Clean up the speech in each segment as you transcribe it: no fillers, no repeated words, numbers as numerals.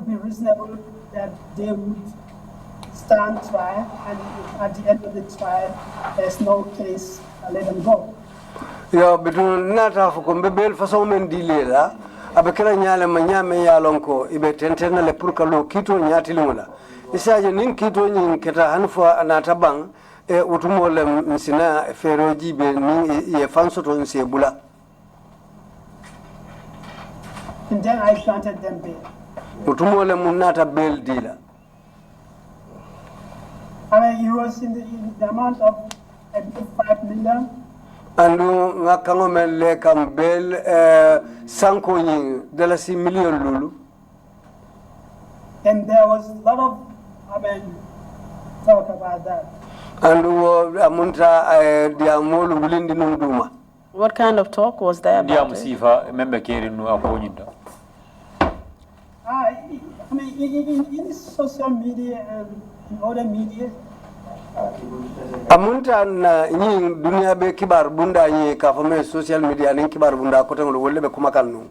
would be reasonable that they would stand trial, and if at the end of the trial there's no case, let them go. Yeah, between Nata Fukumbe Bell for so many delays. Abekela nyale manyame ya lonko ibe tentena le purkalo kito nyatilungula isaje nin kito nyin keta hanfo anatabang utumole msina feroji be ni ye fanso to nsebula. And then I granted them bail. Utumole munata bail dealer. I mean, he was in the amount of about 5 million. Andu ngakango mele kam bail sanko nyin dalasi million lulu. And there was a lot of, talk about that. Andu amunta diamolu bulindi nunduma. What kind of talk was there about it? In social media and in other media. Amunta na nyi dunia be kibar bunda nyi kafame social media ni kibar bunda kote ngolo wolle be kumakalnu.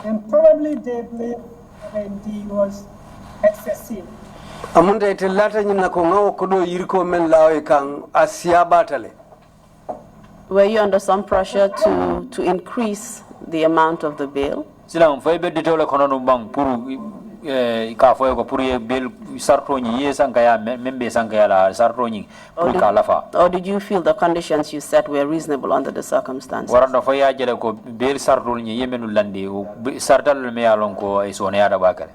And probably they believe he was excessive. Amunta ite lata nyi na kongawo kodo yiriko men lawe kang asia batale. Were you under some pressure to increase the amount of the bail? Silang foi be detail kono no bang puru ka foi ko puru bail sarto ni yesankaya membe sankaya la sarto ni puru ka lafa. Or did you feel the conditions you set were reasonable under the circumstances? Waranda foi ya jele ko bail sarto ni yemenu landi sartal me alon ko e sone ya da bakale.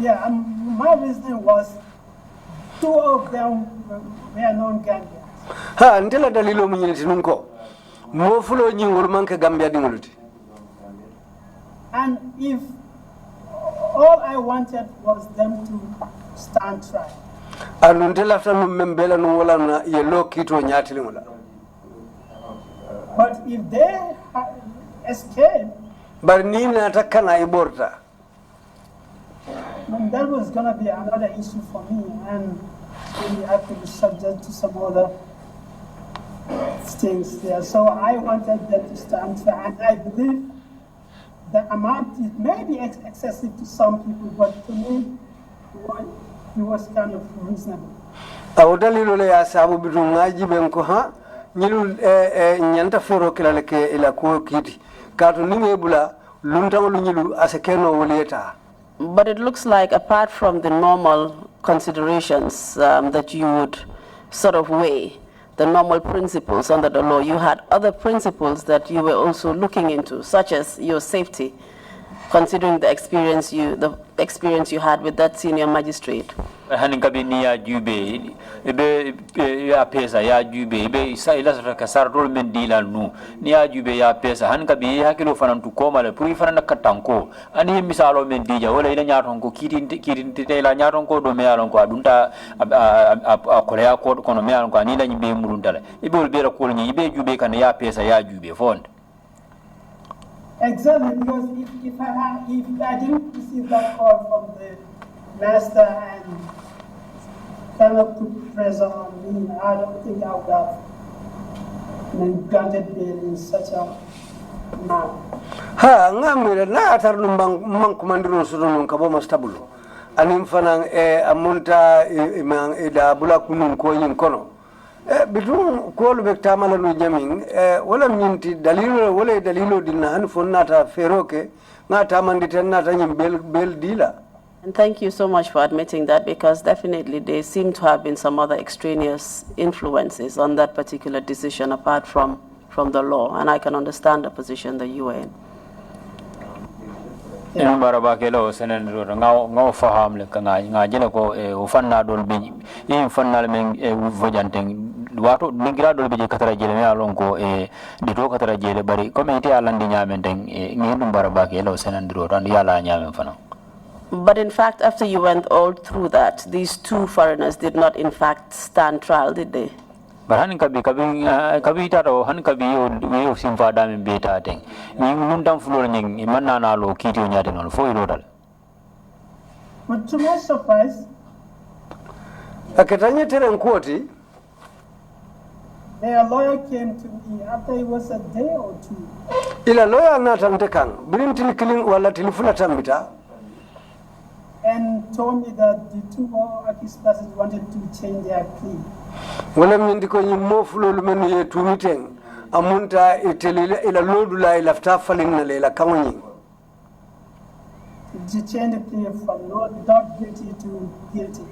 Yeah, my reason was 2 of them were non-Gambians. Ha ntela dalilo munyeliti nunko mo fulo nyingol manke Gambia dingoluti. And if all I wanted was them to stand trial. Anu ntela tanu membela nuwala na yelo kito nyatilingula. But if they escape, Bar ni nataka na iborta. then that was going to be another issue for me, and maybe I have to be subject to some other things there. So I wanted them to stand trial, and I believe the amount it may be excessive to some people, but to me, it was kind of reasonable. Awdalilo le asabu bitu ngaji benko ha nyilu nyanta fero kila leke ila ko kiti katu ninge bula luntangolu nyilu asekeno woleta. But it looks like apart from the normal considerations that you would sort of weigh, the normal principles under the law, you had other principles that you were also looking into, such as your safety, considering the experience you had with that senior magistrate. Hanin kabi ni ya jube ebe ya pesa ya jube ebe isa ila saka sarrol men dilal nu ni ya jube ya pesa han kabi hakilo fanan tu koma le puri fanan katanko ani misalo men dija wala ila nyaton ko kirin tela nyaton ko do me alon ko adunta akoleya ko kono me alon ko ani la nyibe murundala ibe wol bera ko ni ibe jube kan ya pesa ya jube fond. Exactly, because if I didn't receive that call from the master and kind of put pressure on me, I don't think I would have granted bail in such a manner. Ha ngamire na atar numbang mang kumandiro sudunun kabo mastabulu. Anim fanang amunta imang ida bula kunun ko yin kono. Bitum ko lu bekta mala lu jamin wala minti dalilo wala dalilo dinna han fonnata feroke ngata manditen nata nyim bel dila. And thank you so much for admitting that, because definitely there seem to have been some other extraneous influences on that particular decision apart from the law, and I can understand the position that you were in. En baraba kelo senen ro ngaw faham le kanga ngajela ko ufanna dol be yin fannal men vojanteng wato ningira dol be katara jele me alon ko di to katara jele bari community alandi nyamen den ngedum baraba kelo senen ro tan yala nyamen fana. But in fact, after you went all through that, these 2 foreigners did not in fact stand trial, did they? But han kabi taro han kabi yo simfa dami beta teng ni nundam flor ning imanna na lo kiti nyade non fo irodal. But to my surprise, Aketanye tere nkoti Their lawyer came to me after it was a day or two ila lawyer na tante kan birin tilkilin wala tilfula tambita and told me that the two accused persons wanted to change their plea. wala min diko ni mofulol men ye tumiten amunta itelila ila lodula ila ftafalin na lela kawani To change the plea from not guilty to guilty.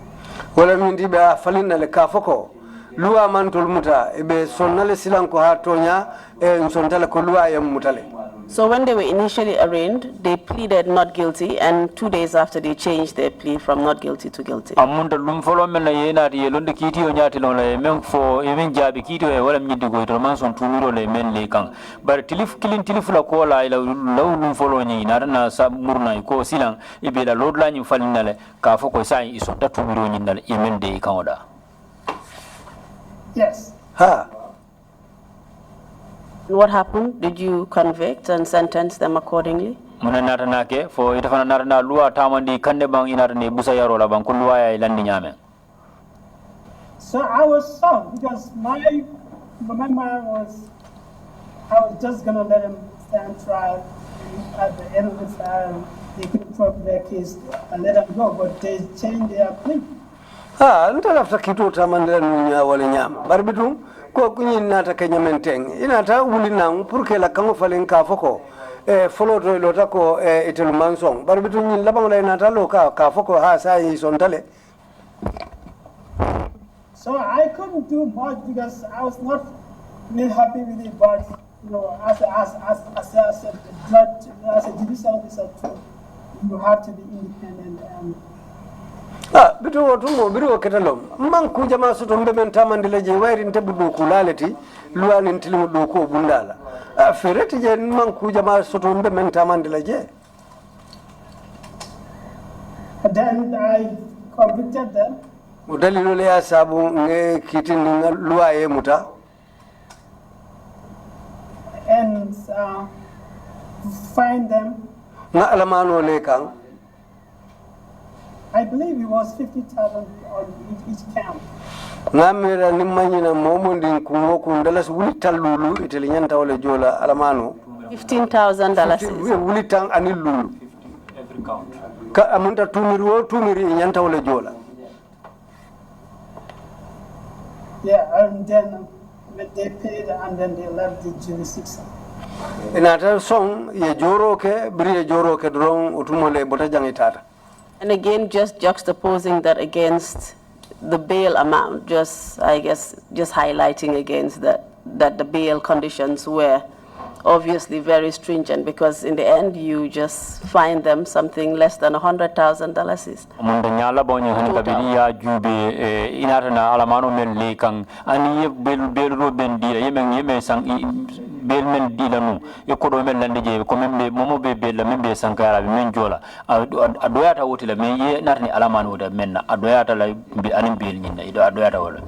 wala min diba falin na le kafoko luwa man tolmuta ebe sonnale silanko ha tonya e sontale ko luwa yam mutale. So when they were initially arraigned, they pleaded not guilty, and 2 days after they changed their plea from not guilty to guilty. Amunda lum folo men na yena ti londe kiti o nyati lon le men fo e men jabi kiti e wala nyidi go to man son tumiro le men le kan bar tilif la ko la ila law lum folo nyi na na sa murna ko silan e be la lodla nyi falinale ka fo ko sai iso ta tumiro nyi dal e men de kan oda. Yes. Ha. What happened? Did you convict and sentence them accordingly? Muna nata nake fo ita fana nata na luwa tamandi kande bang inata ne busa yaro la bang ko luwa ya ilandi nyame. So I was shocked because my mind was I was just gonna let him stand trial, and at the end of the trial they could prove their case and let him go, but they changed their plea. Ha nta lafta kitu tamandela nunya wala nyama barbitum ko kunyi nata kenya menteng inata wulina pour la kango falen ka foko e follow to lota ko etel mansong barbitum ni labang la nata lo ka foko ha sai sontale. So I couldn't do much because I was not really happy with it, but you know, as a judge, as a judicial officer too, you have to be independent and bitu wotumo biro ketalom man ku jama soto mbeben tamandile je wairi nte budu kulaleti luani ntilimu duko bundala fereti je man ku jama soto mbeben tamandile je. then I convicted them. Udalilo le asabu nge kitini luaye muta And find them. nga alamano le kan I believe it was 50,000 on each count. ngamira nimanyina momondin kungo kundalas wulital lulu iteli nyanta wala jola alamano $15,000. wulitan anil lulu Every count. ka amunta tumiri nyanta wala jola. Yeah, and then when they paid and then they left the jurisdiction. Inata song ye joro ke bri ye joro ke drong utumole bota jangitata. And again, just juxtaposing that against the bail amount, I guess, just highlighting against that the bail conditions were obviously very stringent, because in the end you just find them something less than $100,000. Munda nyala bonyo hani kabiri ya jube inata na alamano men le kan ani ye bel ro ben dira yeme sang bel men dila nu e ko do men lande je ko membe momo be bel la membe sankara be men jola adoyata woti la men ye narni alamano da men na adoyata la bi anim bel nyinna ido adoyata wala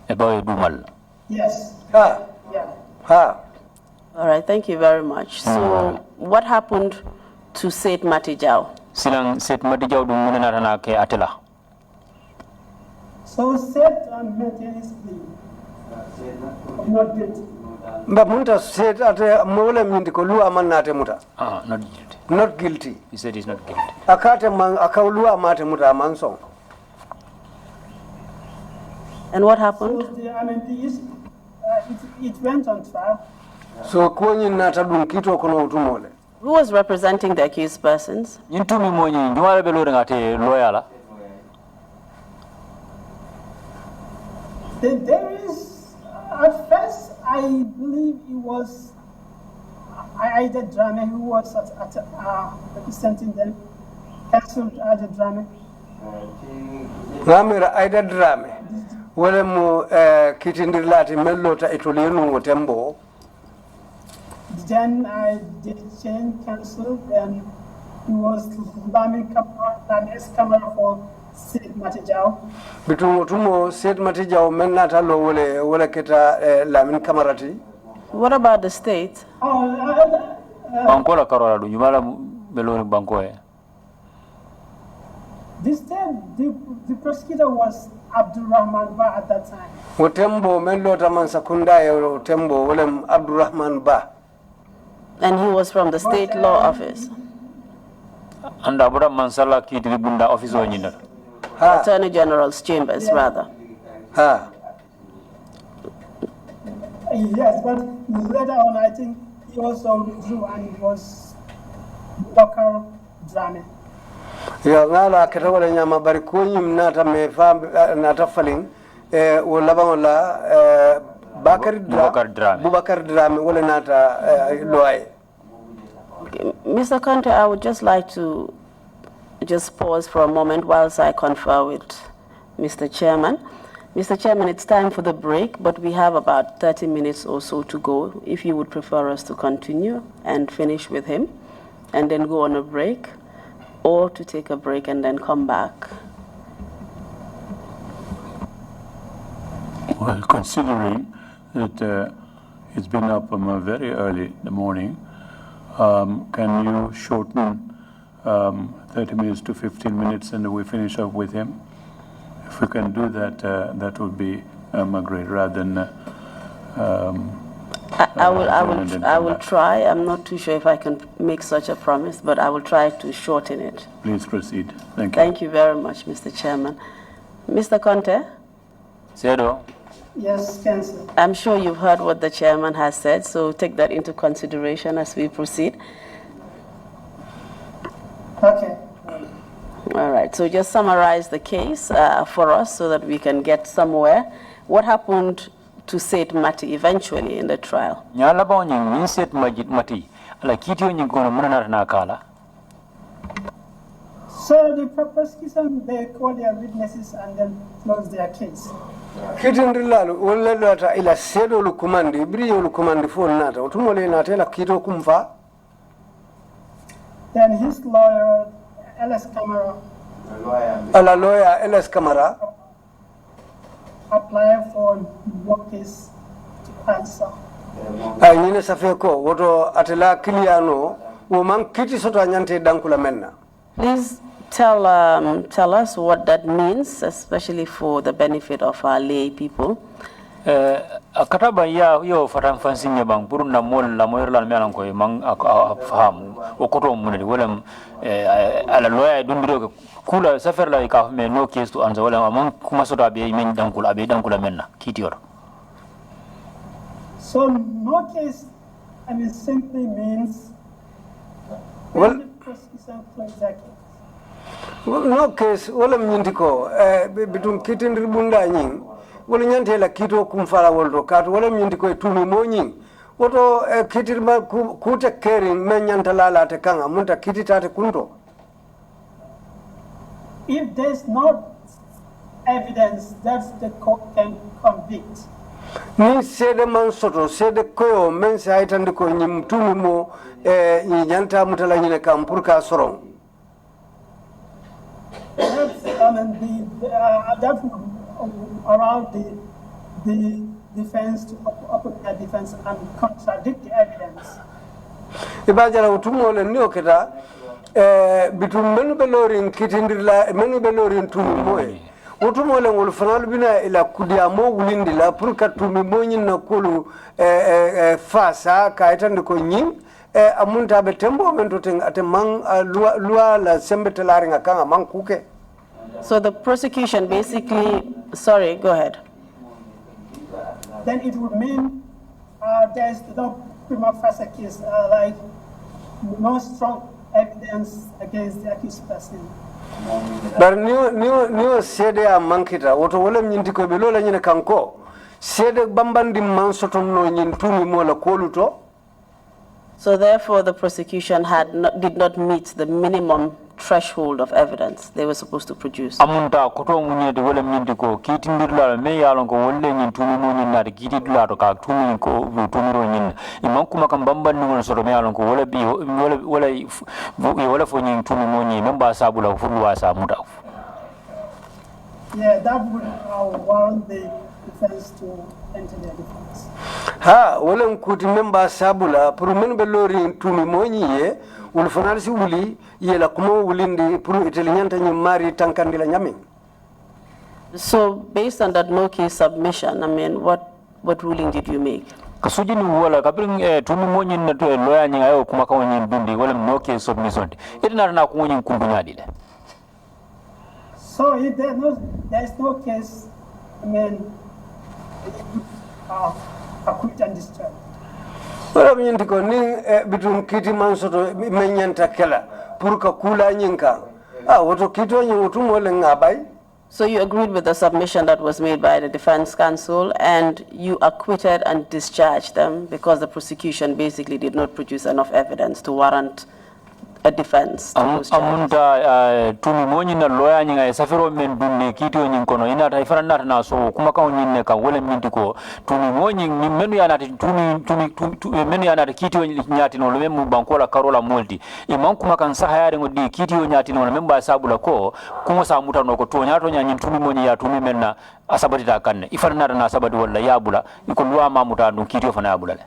e bawe dumal. Yes. Ha. Yeah. Ha. All right, thank you very much. So what happened to Seth Matijao? Silang Seth Matijao dum muna nata ke atela. So Seth maintained his plea of not guilty. Mba munta said ate mole mindi ko luwa manate muta. Not guilty. Not guilty. He said he's not guilty. Akate man akawluwa mate muta mansong. And what happened? So it went on trial. So kwenye nata dun kito kono utumole. Who was representing the accused persons? Yintumi monyi njumala belore ngate loyala. There is, at first, I believe it was Ida Drame who was representing them, Council Ida Drame. Ngamira Ida Drame. Wale mu kitindirlati mellota itolienu ngotembo. Then I did change council, and he was Lamis camera for Seth Matijao. Bitu tumo Seth Matijao menata lo wale kita lamin kamarati. What about the state? Bankola karola du njumala belore banko e. This time, the prosecutor was Abdurrahman Ba at that time. Otembo Melo Taman Sakunda Otembo Willem Abdurrahman Ba. And he was from the state law office. And Abura Mansala Kitribunda office owner. Attorney General's chambers, rather. Ha. Yes, but later on, I think he also withdrew and it was local drama. Ya ngala ketawala nyama bari kunyim nata mefa nata faling wala bangola Bubakar Drame wala nata loy. Mr. Conteh, I would just like to just pause for a moment whilst I confer with Mr. Chairman. Mr. Chairman, it's time for the break, but we have about 30 minutes or so to go. If you would prefer us to continue and finish with him and then go on a break, or to take a break and then come back. Well, considering that it's been up very early in the morning, can you shorten 30 minutes to 15 minutes and we finish up with him? If we can do that, that would be great, rather than I will try. I'm not too sure if I can make such a promise, but I will try to shorten it. Please proceed. Thank you. Thank you very much, Mr. Chairman. Mr. Conteh? Sedo. Yes, Councillor. I'm sure you've heard what the chairman has said, so take that into consideration as we proceed. Okay. All right, so just summarize the case for us so that we can get somewhere. What happened to Said Mati eventually in the trial? Nyala ba onyin min Said Mati ala kiti onyin kono munana na kala. So the prosecution, they call their witnesses and then close their case. Kitindrilalu wala lata ila sedo lukumandi brio lukumandi phone nata utumole nata ila kito kumfa. Then his lawyer, LS Camara, Lawyer LS Camara apply for work case to answer. ay nina safeko woto atela kiliano woman kiti soto anyante dankula menna. Please tell us what that means, especially for the benefit of our lay people. Akataba ya yo fatan fansinya bang puru na mol la moyer la melan ko mang faham o koto munadi wala ala lawyer dundiro kula safer la ka me no case to answer wala mang kuma soto be men dankula menna kitiyor. So no case, I mean, simply means Well, the prosecution close their case. no case wala mnyindiko bitun kitindri bunda nying wala nyante la kito kumfala woldo katu wala mnyindiko tumi monyin woto kitirma kuta kering men nyanta lala te kanga munta kititate kunto. If there's no evidence that the court can convict, Ni sede man soto sede koyo men sa itandiko nyim tumi mo nyanta mutala nyine kampurka sorong. that's, I mean, that allowed the defense to open their defense and contradict the evidence. Ibajala utumo le nio keta bitum menu belorin kitindirla menu belorin tumi moye utumo le ngol fanal bina ila kudia mo wulindi la purka tumi monyin na kulu fasa ka itandiko nyin amunta be tembo mento teng ate mang lua la sembete laringa kanga mang kuke. So the prosecution basically, sorry, go ahead. Then it would mean there's no prima facie case, like no strong evidence against the accused person. But new sede a mankita woto wala nyindiko be lola nyine kanko sede bambandi man sotom no nyin tumi mo la koluto. So therefore, the prosecution did not meet the minimum threshold of evidence they were supposed to produce. Amunta koto munye de wala mnyindiko kitindirla me yalon ko wolle nyin tumi mo nyin na de kitidla to ka tumi ko tumi ro nyin imam kuma kan bamban ni won so me yalon ko wala bi wala fo nyin tumi mo nyin memba sabula fu wasa muta. Yeah, that would warrant the defense to enter their defense. Ha wala nkuti memba sabula puru men be lori tumi monyiye wul fanal si wuli yela kuma wulindi puru italianta nyi mari tankandila nyami. So based on that no case submission, I mean, what ruling did you make? Kasujini wala kabring tumi monyi na to lawyer nyinga yo kuma ka wonyi dundi wala no case submission. Ina na ku wonyi kumbunyadi le. So if there is no case, I mean, acquit and discharge. Wala mnyenti ko ni bitum kiti mansoto menyanta kela purka kula nyinka. Woto kito nyi utumo le ngabai. So you agreed with the submission that was made by the defense counsel and you acquitted and discharged them because the prosecution basically did not produce enough evidence to warrant a defense. Amunta tumi monyi na lawyer nyinga safiro men dunne kito nyinkono ina ta ifana nata na so kuma ka nyinne ka wala mintiko tumi monyi menu ya nati tumi menu ya nati kito nyati no lemu bankola karola multi imam kuma kan sahayare ngodi kito nyati no memba sabula ko kuma sa muta no ko to nyato nyanyi tumi monyi ya tumi menna asabati ta kanne ifana nata na sabati wala yabula iko luwa mamuta no kito fana yabula le.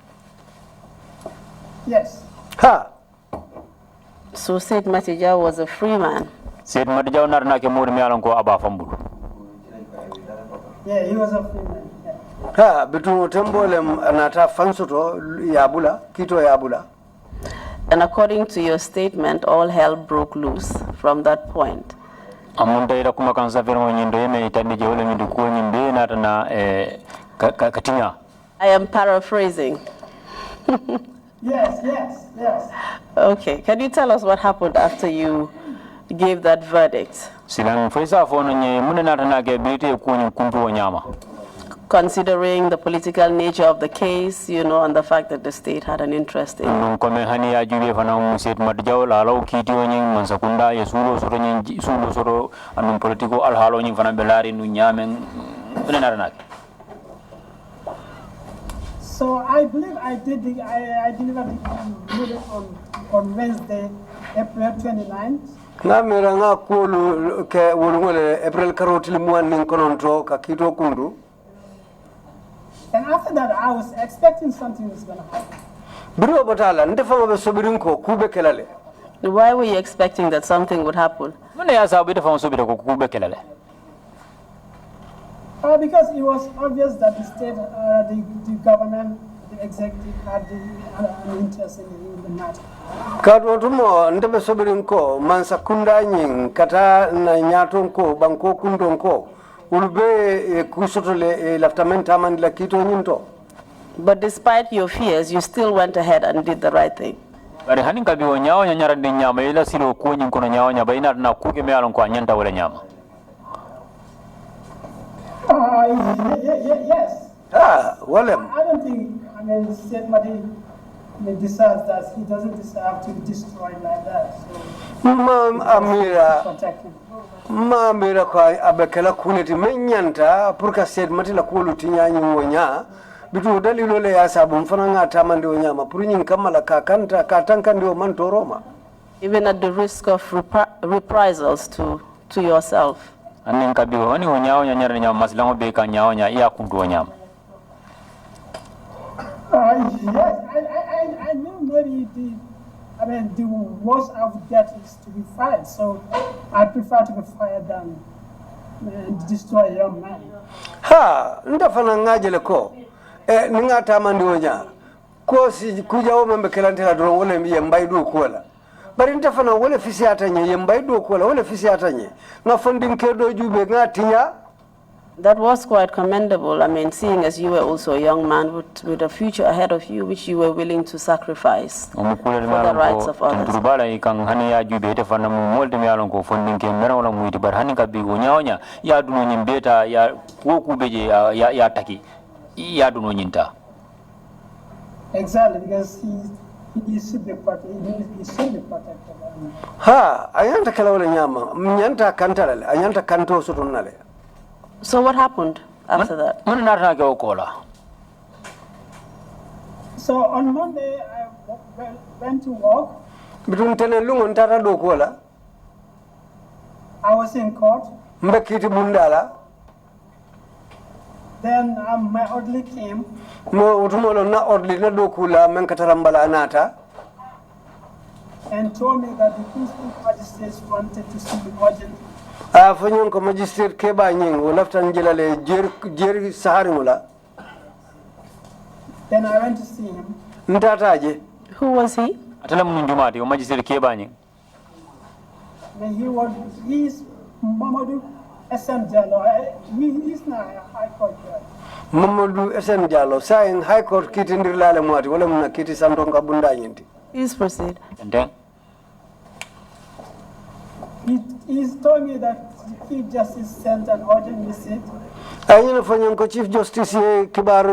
Yes. Ha. So Said Matija was a free man. Said Matija narna ke mori mi alon ko aba fambulu. Yeah, he was a free man. Yeah. Ha bitu tembole anata fansoto yabula kito yabula. And according to your statement, all hell broke loose from that point. Amunta ira kuma kan safiro nyindo yeme itandi je wala mi ko nyimbe nata na katinya. I am paraphrasing. Yes. Okay, can you tell us what happened after you gave that verdict? Silang faisa fono nye munena tana ke bete kunyu kumpu wanyama. Considering the political nature of the case, you know, and the fact that the state had an interest in it. Kome hani ya jube fana muset matjao lalau kiti onyi mansakunda ya sulo soro anum politiko alhalo onyi fana belari nu nyame munena tana ke. So I believe I delivered it on Wednesday, April 29th. Na mera nga kulu ke wulungole April karotili muani kononto kakito kundu. And after that, I was expecting something was going to happen. Biro batala ndefama be sobirinko kube kelale. Why were you expecting that something would happen? Mune ya sabu defama sobira ko kube kelale. Because it was obvious that the state, the government, the executive had an interest in the matter. Kadwo tumo ndebe sobirinko mansa kunda nyin kata na nyatonko banko kundonko ulbe kusotole laftamenta mandila kito nyinto. But despite your fears, you still went ahead and did the right thing. Bari hani kabi wanyao nyanyara ndi nyama ila silo kuonyi mkono nyao nyaba ina na kuke mealon kwa nyanta wale nyama. Yes. Well, I don't think, Said Madi deserves that. He doesn't deserve to be destroyed like that. So, Amira kwa abekela kuneti menyanta purka Said Mati la kulu tinyanyi wonya bitu dalilo le asabu mfana ngata mandi wonyama purinyi kamala kakanta katanka ndio mantoroma. Even at the risk of reprisals to yourself. Anin kabi wani wanyao nyanyara nyama masilango beka nyao nya iya kundu wanyama. Yes, I knew maybe the worst I would get is to be fired. So I prefer to be fired than destroy a young man. Ha, ndafana ngajele ko. Ningata mandi wonya. Ko si kuja omembe kelantela dron wole yembaidu kuwala. Bari ndafana wole fisi atanye yembaidu kuwala wole fisi atanye. Nga funding kedo jube ngatinya. That was quite commendable. I mean, seeing as you were also a young man with a future ahead of you, which you were willing to sacrifice for the rights of others. Turubala ikang hani ya jube ite fana multi mealon ko funding ke mera wala muiti bar hani kabi wonya ya duno nyimbeta ya woku beje ya taki ya duno nyinta. Exactly, because he should be protected. Ha, ayanta kala wala nyama. Mnyanta kantalale, ayanta kanto sotonale. So what happened after that? So on Monday, I went to work. I was in court. Then my orderly came. and told me that the principal magistrates wanted to see me urgently. Fanyon ko magistrate keba nying wo laftan jilale jer sahari mula. Then I went to see him. Ntataje. Who was he? atala munjumati o magistrate keba nyi He's Mamadou SM Jallo. He's not a high court judge. Mamadou SM Jallo saying high court kiti ndirlale mwati wala muna kiti sandonga bunda nyinti. Please proceed. and then He's told me that the Chief Justice sent an urgent message Ayina fanyon ko Chief Justice kibar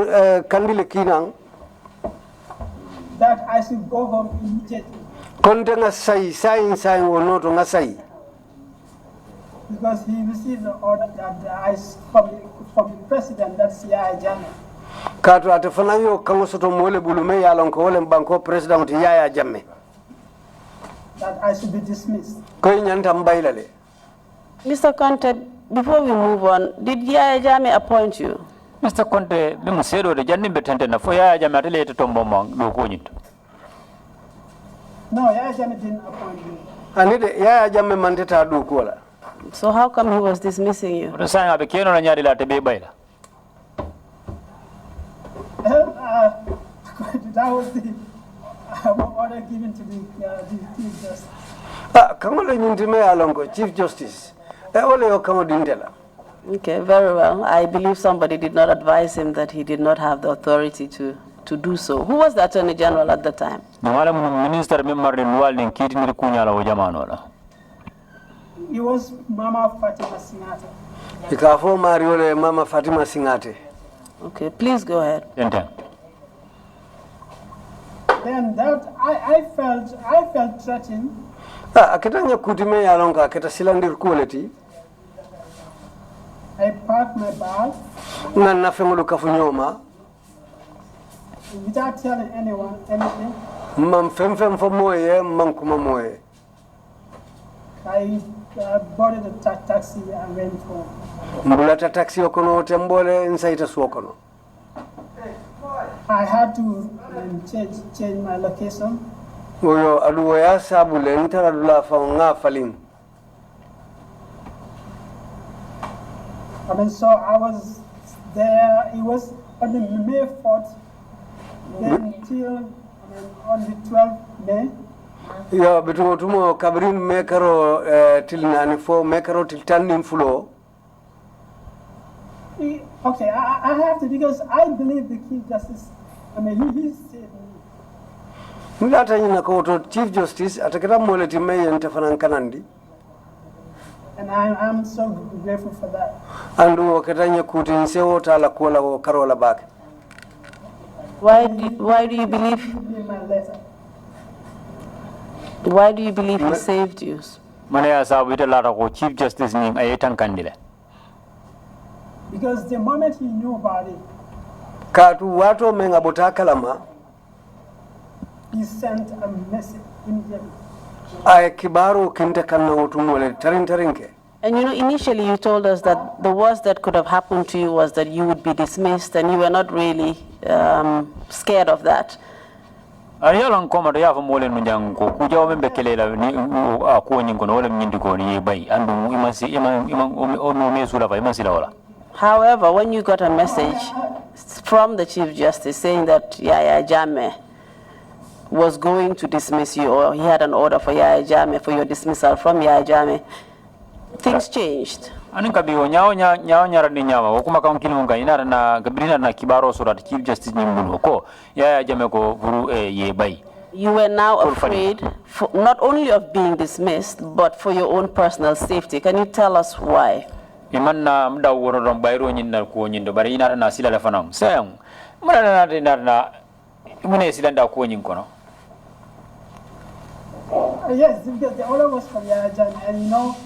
kandile kinang. that I should go home immediately Konte nga say wonoto nga say. because he received an order that from the president, that's Yaya Jammeh, Kato atafana yo kango soto mole bulume yalon ko wole banko president Yaya Jammeh. that I should be dismissed. Koy nyanta mbailale. Mr. Conteh, before we move on, did Yaya Jammeh appoint you? Mr. Conteh be musedo de janni betente na fo Yaya Jammeh atele to tombo mang do ko nyito No, Yaya Jammeh didn't appoint me. Anide Yaya Jammeh manteta du kola. So how come he was dismissing you? to saying abe keno na nyadi la tebe bayla That was the order given to the Chief Justice. Kango le nyintime yalon ko Chief Justice. Ole yo kango dindela. Okay, very well. I believe somebody did not advise him that he did not have the authority to do so. Who was the Attorney General at the time? no wala minister member de lual nen kiti ni kunya la o jamano la It was Mama Fatima Singate. Ikafo Mariole Mama Fatima Singate. Okay, please go ahead. then Then that I felt threatened. Akitanya kutime yalon ko akita silandir kuleti. I packed my bag Na nafengulu kafunyoma. without telling anyone anything. Mam fem fo moye man kuma moye. I boarded a taxi and went home. Mbulata taxi okono tembole insaita suokono. I had to change my location. Oyo aluwa ya sabule ntara dula fa nga falin. I mean, so I was there. It was on the May 4th, then till on the 12th May. Yo bitu tumo kabrin mekaro til nani fo mekaro til tanin fulo. Okay, I have to, because I believe the Chief Justice, I mean, he saved me. Mulata nyina ko to Chief Justice atakata moleti meyen tafanan kanandi. And I'm so grateful for that. Andu wakatanya kutin sewo tala kola ko karola back. Why do you believe? In my letter. Why do you believe he saved you? mane ya sabu ita lara ko chief justice ni ayetan kandile Because the moment he knew about it, Katu wato menga bota kalama. he sent a message immediately. Ay kibaru kinta kanna utumole tarinke. And you know, initially you told us that the worst that could have happened to you was that you would be dismissed, and you were not really scared of that. ariyalan koma do yafa molen no jango ku jaw membe kelela ni ko nyingo no wala nyindi ko ni bay andu imasi o mesula fa imasi wala. However, when you got a message from the Chief Justice saying that Yaya Jammeh was going to dismiss you, or he had an order for Yaya Jammeh for your dismissal from Yaya Jammeh, things changed. Anin kabi o nyaaw nyara ni nyaawa ko kuma kan kinu ngai na na gabrina na kibaro surat Chief Justice nyimbuno ko Yaya Jammeh ko buru ye bay. You were now afraid not only of being dismissed, but for your own personal safety. Can you tell us why? Imanna mda woro don bayro nyinna ko nyindo bari ina na sila la fanam sayang muna na muna silanda ko nyin kono. Yes, because the order was from Yaya Jammeh, and you know,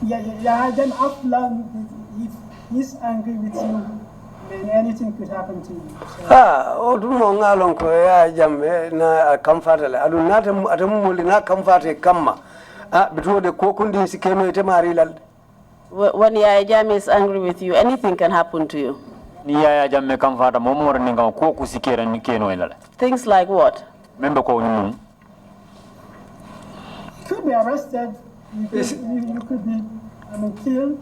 Yaya Jammeh, I've learned if he's angry with you, then anything could happen to you. So, Odumo ngalon ko Yaya Jammeh na kamfatale adu natam atamuli na kamfate kamma. Bitu de kokundi sikeno ite marilal. When Yaya Jammeh is angry with you, anything can happen to you. Ni Yaya Jammeh kamfata momor ninga ko ku sikera ni keno elala. Things like what? Membe ko nyum could be arrested, you could be killed,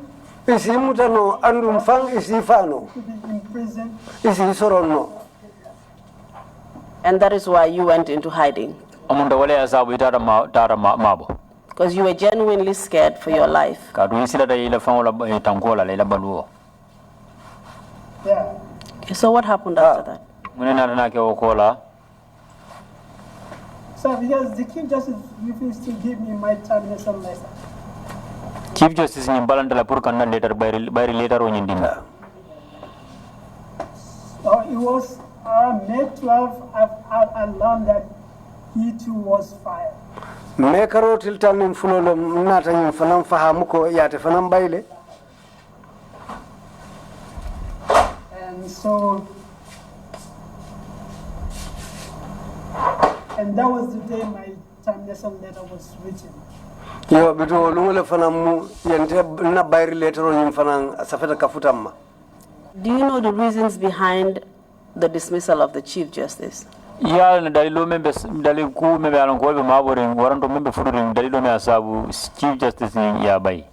isi mutano andum fang isi fano you could be in prison. isi soronno. And that is why you went into hiding. amunda wale asabu itara mabo Because you were genuinely scared for your life. ka du sila da ila fangola tangola ila baluo Yeah. Okay, so what happened after that? munena na ke okola So because the Chief Justice refused to give me my termination letter. chief justice ni balanda la pour kanna letter bayri letter o nyindinga So it was May 12th, I learned that he too was fired. me karotil tanin fulolo nata nyim fanam fahamu ko yate fanam bayle. And so, and that was the day my termination letter was written. Yo bito lungole fanam mu yente na bayri letter o nyim fanam safeta kafutamma. Do you know the reasons behind the dismissal of the Chief Justice? ya na dalilo membe dalil ku membe alon ko be maborin waranto membe fudurin dalilo me asabu chief justice ni ya bay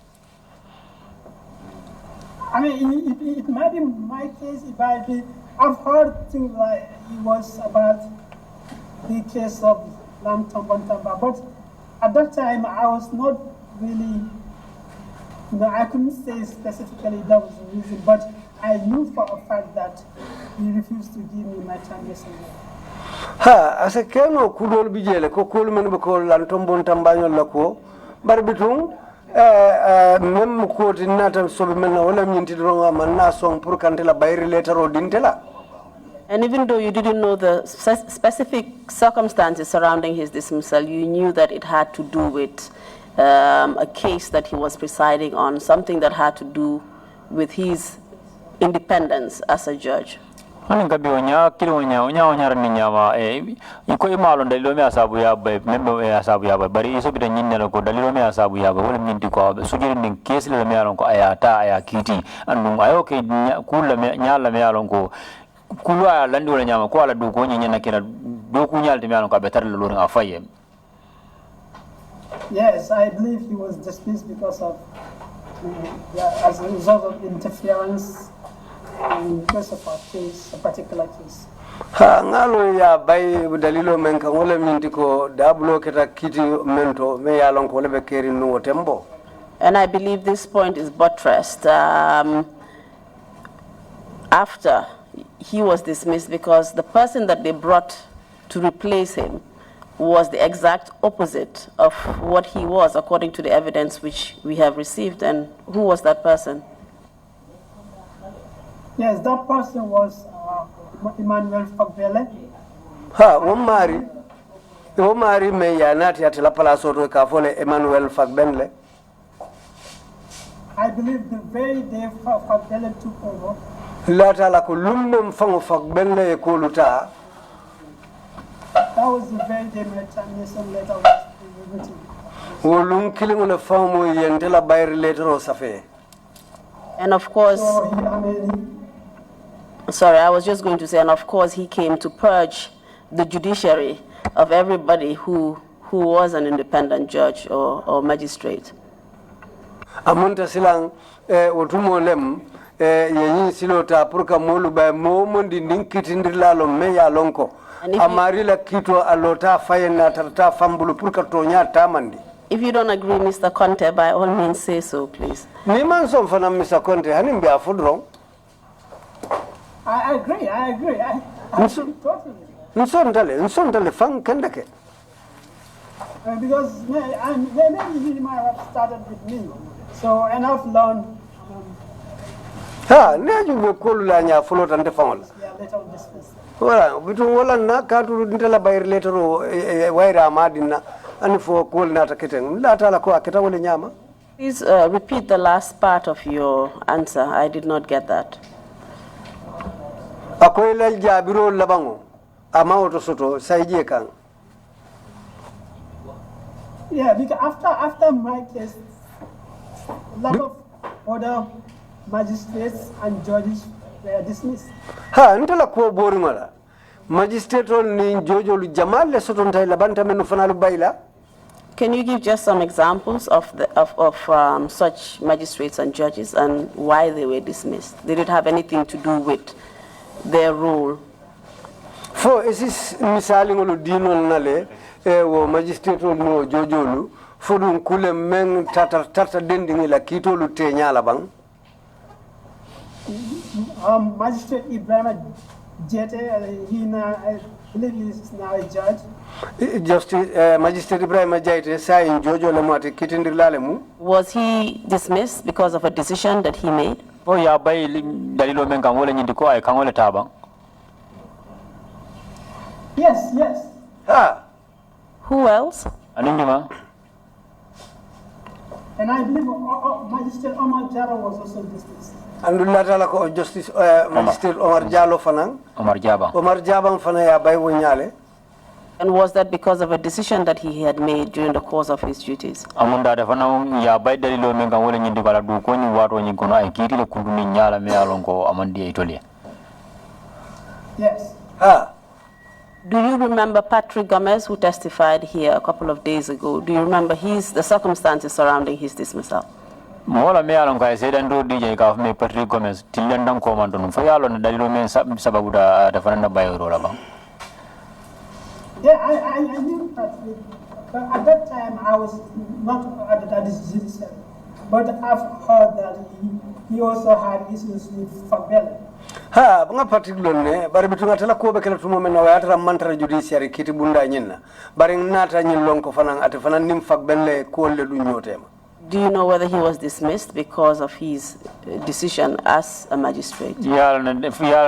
I mean, it might be my case, it might be, I've heard things like it was about the case of Lam Tombantamba, but at that time I was not really, I couldn't say specifically that was the reason, but I knew for a fact that he refused to give me my termination letter. Ha asa keno kudol bijele ko kol men be ko lan tombon tambañol la ko bar bitum mem ko tinata sobe men wala nyinti do man na son pour kantela bayri letero dintela. And even though you didn't know the specific circumstances surrounding his dismissal, you knew that it had to do with a case that he was presiding on, something that had to do with his independence as a judge. hanin gabi onya kilo onya ran nyama iko imalo dalilo me asabu ya bay membe asabu ya bay bari iso bidan nyinne ko dalilo me asabu ya bay wala minti ko sujiri nin kesi le me alon ko ayata aya kiti andum ayo ke kula me nyala me alon ko kulu aya landi wala nyama ko ala do ko nyanya kina do ku nyalde me alon ko betar le lorin afaye. Yes, I believe he was dismissed because of as a result of interference because of a case, a particular case. Ha ngalo ya bay dalilo men kan wala minti ko dablo keta kiti mento me yalon ko lebe keri no tembo. And I believe this point is buttressed after he was dismissed, because the person that they brought to replace him was the exact opposite of what he was, according to the evidence which we have received. And who was that person? Yes, that person was Emmanuel Fagbele. Ha wo mari me ya nati atela palaso to ka fole Emmanuel Fagbenle. I believe the very day Fagbele took over, Lata la ko lummum fango Fagbenle e ko luta. that was the very day my termination letter was written. Wo lum kilingo le famo yentela bayri letter o safe. And of course, sorry, I was just going to say, and of course he came to purge the judiciary of everybody who was an independent judge or magistrate. Amunta silang otumo lem yeyin silota purka molu ba momondi ninkitindir lalo me ya lonko amari la kito alota fayena tarta fambulu purka tonya tamandi. If you don't agree, Mr. Conteh, by all means say so, please. Ni man som fana Mr. Conteh hanim be afudro. I agree. I totally. Nsontale fang kendake. Because maybe he might have started with me. So, and I've learned Ha neju be kolu la nya fulota nte fangol. later on dismissed. Wala bitu wala na katu ndela bayir letero waira madina ani fo kol na taketen la tala ko aketa wala nyama. Please repeat the last part of your answer. I did not get that. Akoy la jabiro labango ama oto soto sayje kan. Yeah, because after my case, a lot of other magistrates and judges were dismissed. Ha ntala ko borimala. Magistrate ni jojo lu jamal le soto ntay labanta menu fanalu bayla. Can you give just some examples of such magistrates and judges and why they were dismissed? Did it have anything to do with their role? For is misali ngolo dino nale wo magistrate no jojolu fodun kule men tata dendingi la kitolu te nyala bang. Magistrate Ibrahim Jete, I believe he is now a judge. Justice Magistrate Ibrahim Jete sa in jojo le mate kitindir lalemu. Was he dismissed because of a decision that he made? Oh ya bay dalilo men kan wala nyindi ko ay kan wala tabang. Yes, yes. Ha. Who else? Anindima. And I believe Magistrate Omar Jara was also dismissed. Andullah tala ko Justice Magistrate Omar Jallo fanang. Omar Jabang. Omar Jabang fana ya bay wo nyale. And was that because of a decision that he had made during the course of his duties? Amunda da fana ya bay dalilo men kan wala nyindi kala du ko ni wato nyi kono ay kiti le kundu ni nyala me alon ko amandi ay tole. Yes. Ha. Do you remember Patrick Gomez, who testified here a couple of days ago? Do you remember the circumstances surrounding his dismissal? Mola me alon ko ay sedan do DJ ka me Patrick Gomez tilendam ko man don fa yalo na dalilo men sababu da fana na bayo ro la ba. Yeah, I knew Patrick, but at that time I was not at his judiciary. But I've heard that he also had issues with Fabel. Ha banga particular ne bari bitunga tala ko be kala tumo men wa atara mantara judiciary kiti bunda nyinna bari nata nyin lonko fanan ate fanan nim fak belle ko le du nyotema. Do you know whether he was dismissed because of his decision as a magistrate? Yala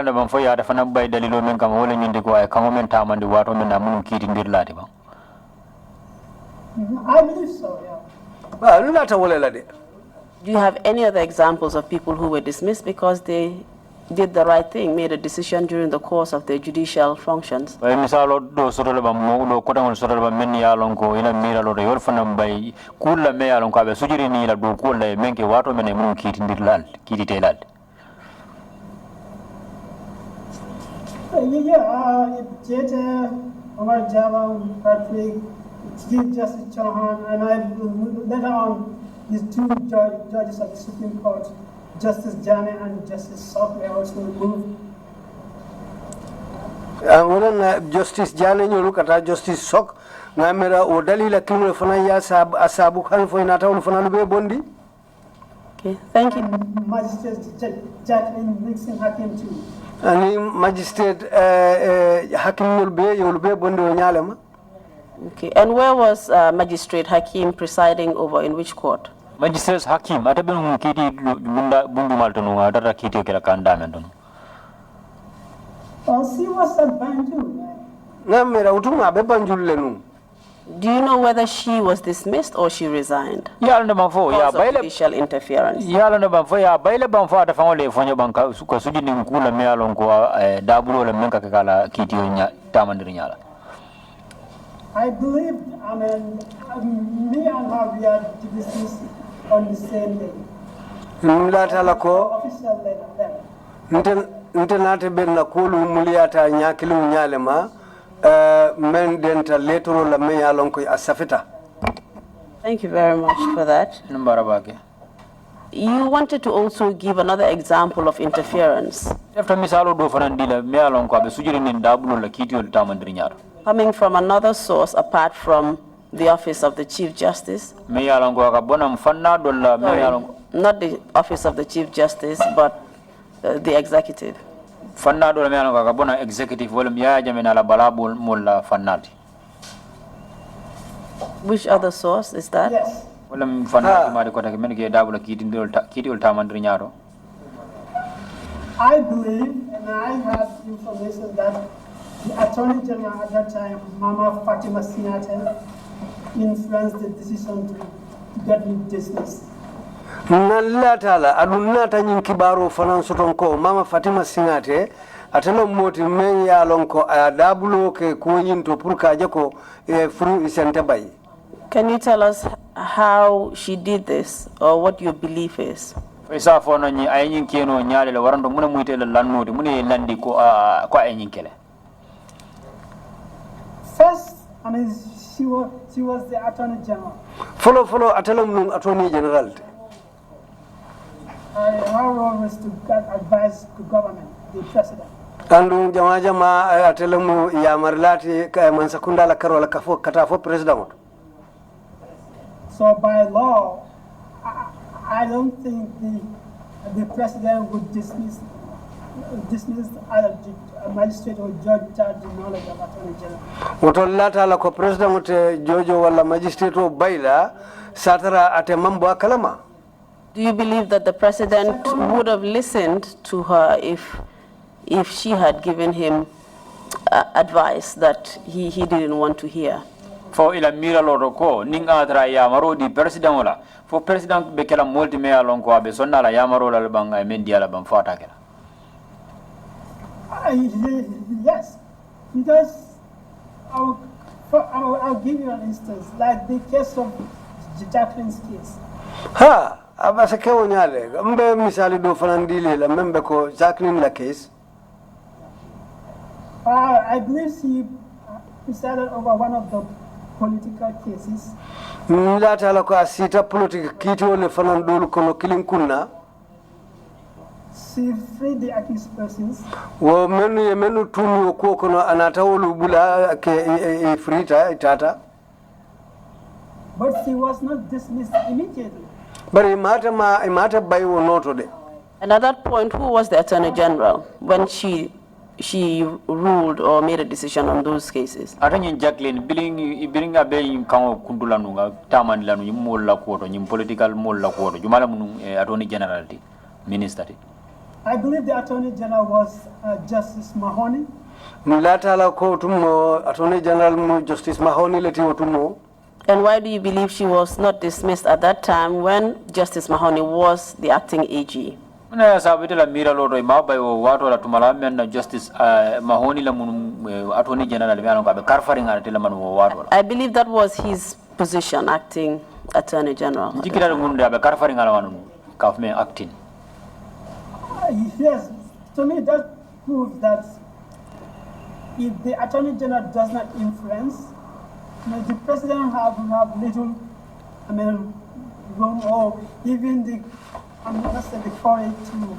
na ban fo ya da fana bay dalilo men kam wala nyindi ko ay kam men tamandi wato men namun kiti ndir lati ba. I believe so, yeah. Ba nata wala la de. Do you have any other examples of people who were dismissed because they did the right thing, made a decision during the course of their judicial functions? Bay misalo do soro le ba mo do ko tan soro le ba men ya lon ko ina mira lo de yor fana bay kula me ya lon ko be sujiri ni la do ko le men ke wato men mun kiti ndir lal kiti te lal. Jete, Omar Java, Patrick, Chief Justice Chauhan, and later on, these two judges of the Supreme Court, Justice Jane and Justice Sok, were also removed. Justice Jane nyolu kata Justice Sok ngamera o dalila kimwe fana ya asabu kan fo inata on fana be bondi. Okay, thank you. And Magistrate Jacqueline Nixon Hakim too. Ani magistrate Hakim yulbe bondi o nyalema. Okay, and where was Magistrate Hakim presiding over, in which court? Magistrate Hakim ata ben mun kiti bundu maltonu ata kiti kala kanda men don. She was at Banjul. Ngamera utuma be Banjul lenu. Do you know whether she was dismissed or she resigned? Yala na banfo ya Because of bayle judicial interference. yala na banfo ya bayle banfo ata fangole fonyo banka ko sudi ni kula me alon ko dabulo le menka kala kiti nya tamandir nyala. I believe, me and her, we are dismissed on the same day. Mlatala ko Official letter. ntenate ben na kulu muliata nyakilu nyalema men denta letoro la me yalon ko asafita. Thank you very much for that. Nambarabake. You wanted to also give another example of interference. After misalo do fanandila me alon ko be sujiri ni dabulo la kiti ol tamandir nyala. Coming from another source apart from the office of the Chief Justice. Me yalon ko ka bonam fanna do la me yalon Not the office of the Chief Justice, but the executive. fanna do la me yalon ko ka bona executive wala mi ya jamena la balabul mulla fannati. Which other source is that? Yes. Wala fannati ma de ko ta men ke dabulo kiti ol tamandir nyaro. I believe, and I have information that the Attorney General at that time, Mama Fatima Sinate, influenced the decision to get me dismissed. Nalatala adunata nyin kibaro fanan soton ko Mama Fatima Singate atano moti men ya lonko adabulo ke kunyin to purka jako furu isente bay. Can you tell us how she did this or what your belief is? Isa fo no nyi ay nyin keno nyaale la warando mun muyte la lannode mun landi ko ay nyin kele. First, she she was the Attorney General. Follow atelum Attorney General. Her role was to get advice to government, the president. Andu jama atelum ya marlati mansakunda la karola katafo president. So by law, I don't think the president would dismiss a magistrate or judge without the knowledge of Attorney General. Motolata la ko president jojo wala magistrate o baila satara ate mambo akalama. Do you believe that the president would have listened to her if she had given him advice that he didn't want to hear? For ila mira loro ko ninga tra yamaro di president wala for president be kala multi me alon ko abe sonna la yamaro la banga men dia la ban fata kala. Yes, because I'll give you an instance, like the case of Jacqueline's case. Ha abasa kewo nyale mbe misali do fanandile la membe ko Jacqueline la case. I believe she presided over one of the political cases. Nilata la ko asita politique kiti wole fanandulu kono kilinkunna. She freed the accused persons. Wo menu tumi ko kono anata wolu bula ke frita itata. But she was not dismissed immediately. But imata bai wo noto de. And at that point, who was the Attorney General when she ruled or made a decision on those cases? Atanya Jacqueline biling abe in kango kundula nunga taman lanu yim molla koto yim political molla koto jumala munu Attorney General minister. I believe the Attorney General was Justice Mahoney. Nilata la ko tumo Attorney General Justice Mahoney leti wotumo. And why do you believe she was not dismissed at that time when Justice Mahoney was the acting AG? Na sabite la mira loro imaba yo watu la tumala men Justice Mahoney la munu Attorney General le ano ka be karfaring ala tela manu watu. I believe that was his position, acting Attorney General. Jikira munde abe karfaring ala manu government acting. Yes, to me that proves that if the Attorney General does not influence, the president have little, room or even the courage to,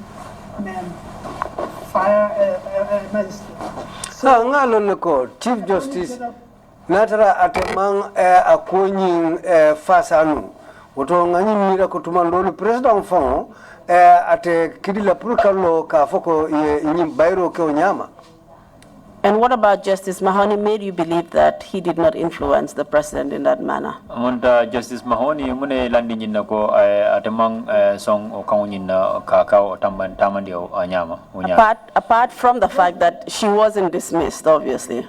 fire a magistrate. So ngalo ko Chief Justice natara atemang akonyin fasanu woto ngani mira ko tumandolu president fon ate kidila purkalo ka foko nyim bayro ke onyama. And what about Justice Mahoney made you believe that he did not influence the president in that manner? Amonta Justice Mahoney mune landi nyinna ko atemang song o kango nyinna kakao tamandi o anyama. Apart from the fact that she wasn't dismissed, obviously, at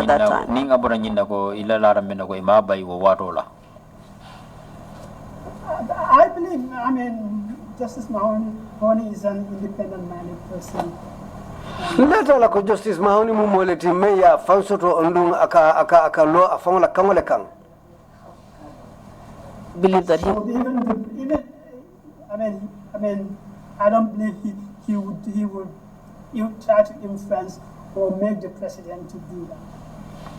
that time. Ninga boda nyinna ko ila larambe na ko imaba iwo watola. I believe, Justice Mahoney is an independent-minded person. Leta la ko Justice Mahoney mumoleti meya fansoto ondung aka lo afangola kangole kang. Believe that So I don't believe he would try to influence or make the president to do that.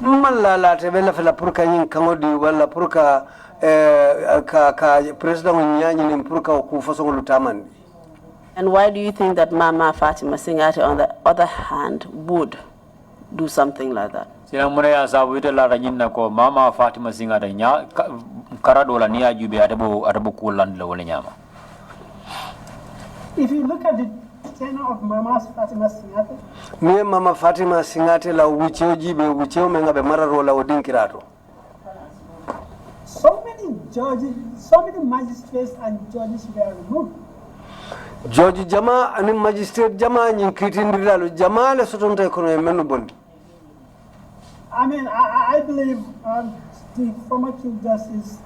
Malla te bela fela purka yin kangodi wala purka ka president nyanyi ni purka ku faso lutamandi. And why do you think that Mama Fatima Singate, on the other hand, would do something like that? Sila muna ya sabu ite la ranyina ko Mama Fatima Singate nya karadola niya jube atabo kulan la wale nyama. If you look at the tenor of Mama Fatima Singate, me Mama Fatima Singate la wicheo jibe wicheo menga be mararo la odinkirato. So many magistrates and judges were removed. Judge Jama and magistrate Jama in Kitindalo Jama le sotonte kono menu bondi. I believe the former Chief Justice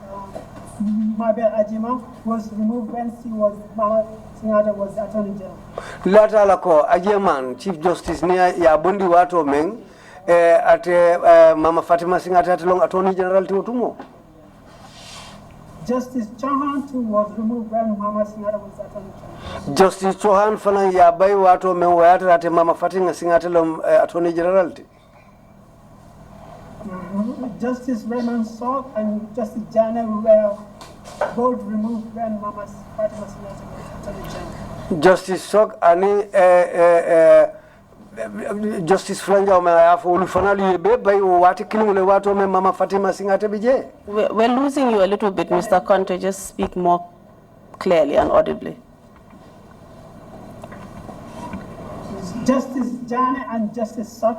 Mabel Ajima was removed when Mama Singate was Attorney General. Lata lako Ajeman Chief Justice niya ya bondi wato meng ate Mama Fatima Singate atilong Attorney General ti utumo. Justice Chauhan too was removed when Mama Singate was Attorney General. Justice Chauhan fana ya bai wato men wayata ate Mama Fatima Singate lo Attorney General ti. Justice Raymond Sok and Justice Janet were both removed when Mama Fatima Singate was Attorney General. Justice Sok ani Justice Franja me afu ulfanali be bay wati kilimule wato me Mama Fatima Singate bije. We're losing you a little bit, Mr. Conteh. Just speak more clearly and audibly. Justice Janet and Justice Sok,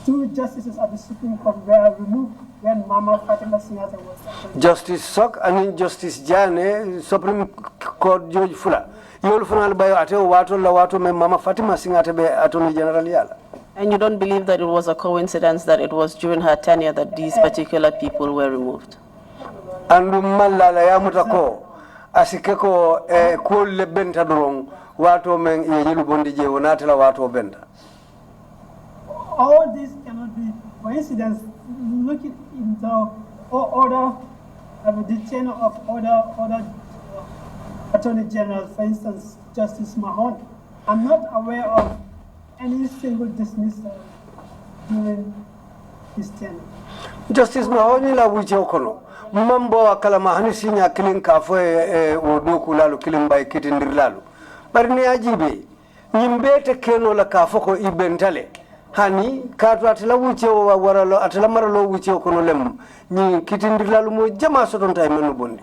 two justices of the Supreme Court, were removed when Mama Fatima Singate was Attorney General. Justice Sok and Justice Jane Supreme Court Judge Fula. Yol funal bayo ate wato la wato me Mama Fatima Singate be Attorney General yala. And you don't believe that it was a coincidence that it was during her tenure that these particular people were removed? Andu malala ya mutako asikeko ko le benta dorong wato men yelu bondi je wonata la wato benta. All this cannot be coincidence. Look at in the order of the chain of other Attorney General, for instance, Justice Mahon. I'm not aware of any single dismissal during his tenure. Justice Mahon la wuce okono. Mambo akala mahani sinya kilin kafo wodoku lalu kilin bay kitindir lalu. Barni ajibe nyimbete keno la kafo ko ibentale. Hani katu atela wuce waralo atela maralo wuce okono lem ni kitindir lalu mo jama soton tay menu bondi.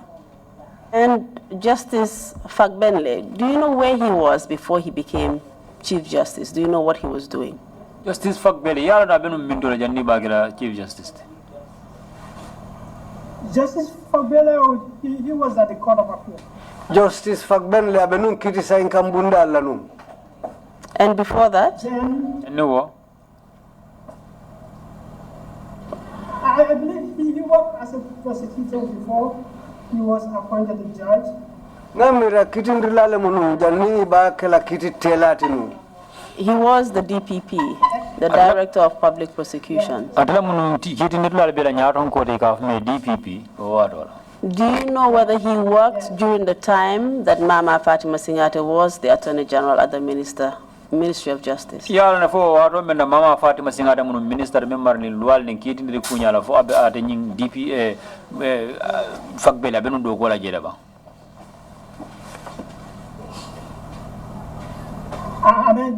And Justice Fagbenle, do you know where he was before he became Chief Justice? Do you know what he was doing? Justice Fagbenle yara da benu mindola janni bagira Chief Justice. Justice Fabele, he was at the Court of Appeal. Justice Fagbenle abenun kiti sa inkambunda lanum. And before that? Then No. I believe he worked as a prosecutor before he was appointed a judge. Namira kitindir lale munu janni ba kala kiti telatinu. He was the DPP, the Director of Public Prosecutions. Atala munu kitindir lale bela nyaton ko de ka me DPP o wadola. Do you know whether he worked during the time that Mama Fatima Singate was the Attorney General at the Ministry of Justice? Yala na fo wado men Mama Fatima Singate munu minister member ni lual ni kitindir kunyala fo abe ate nying DPA Fagbele benu do gola jeda ba. I mean,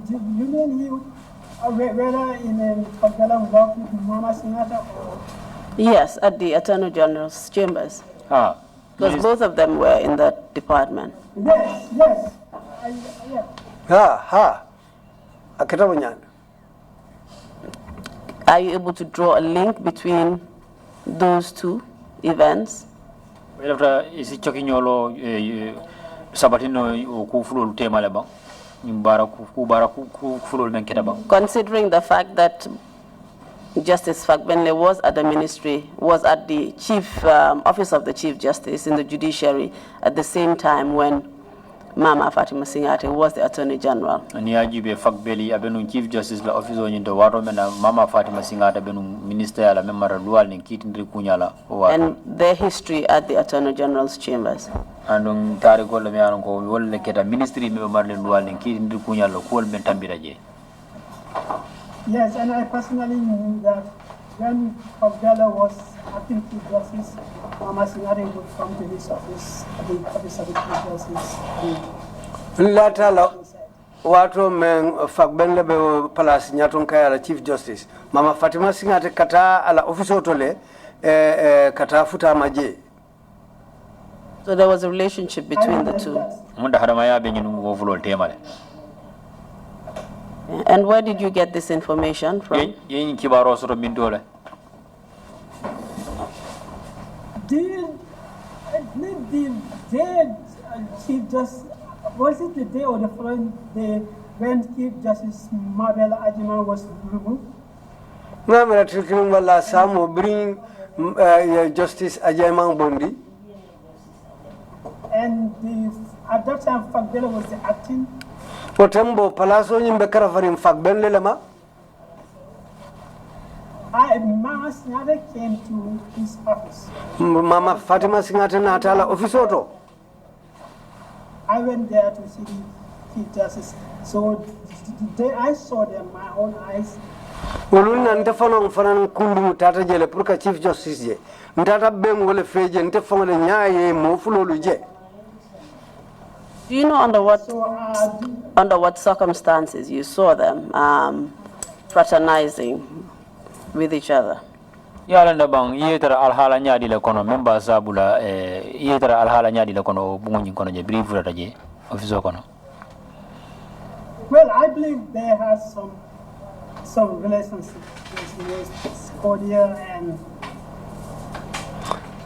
you mean he, whether in Fagbele worked with Mama Singate or? Yes, at the Attorney General's chambers. Ah. Because both of them were in that department. Yes, yes. Ha. Akita bunyan. Are you able to draw a link between those two events? After isi chokinyolo sabatino ku fulol tema le ba. Bara ku fulol men keda ba. Considering the fact that Justice Fagbenle was at the ministry, was at the office of the Chief Justice in the judiciary at the same time when Mama Fatima Singate was the Attorney General. Ni ajibe Fagbele abenu Chief Justice la office o nyindo waro mena Mama Fatima Singate abenu minister la memara dual ni kitindri kunyala o waro. And their history at the Attorney General's chambers. Andong tari ko le me anon ko wolle keta ministry me marle dual ni kitindri kunyala ko men tambira je. Yes, and I personally knew that when Fagbele was acting Chief Justice, Mama Singate would come to his office, the office of the Chief Justice. Latala wato men Fagbenle be palace nyaton kaya Chief Justice. Mama Fatima Singate kata ala office otole kata futa maje. So there was a relationship between the two. Munda haramaya be nyinu wo fulol tema le. And where did you get this information from? Yen kibaro soro mindole. The day Chief Justice, was it the day or the following day when Chief Justice Mabel Ajiman was removed? Namira trikirum wala samo bring Justice Ajiman Bondi. And at that time Fagbele was the acting. Potembo palaso nyimbe karafarim Fagbenle lema. Mama Singate came to his office. Mama Fatima Singate na atala office oto. I went there to see the Chief Justice. So the day I saw them, my own eyes, woluna nte fanan fanan kundu tata jele pour ka chief justice je ntata bem wala feje nte fangale nyaaye mo fulolu je. Do you know under what circumstances you saw them fraternizing with each other? Yalanda bang yetara alhala nyaadi la kono memba sabula yetara alhala nyaadi la kono bungu kono je brief rata je office kono. Well, I believe they had some relationship with cordial and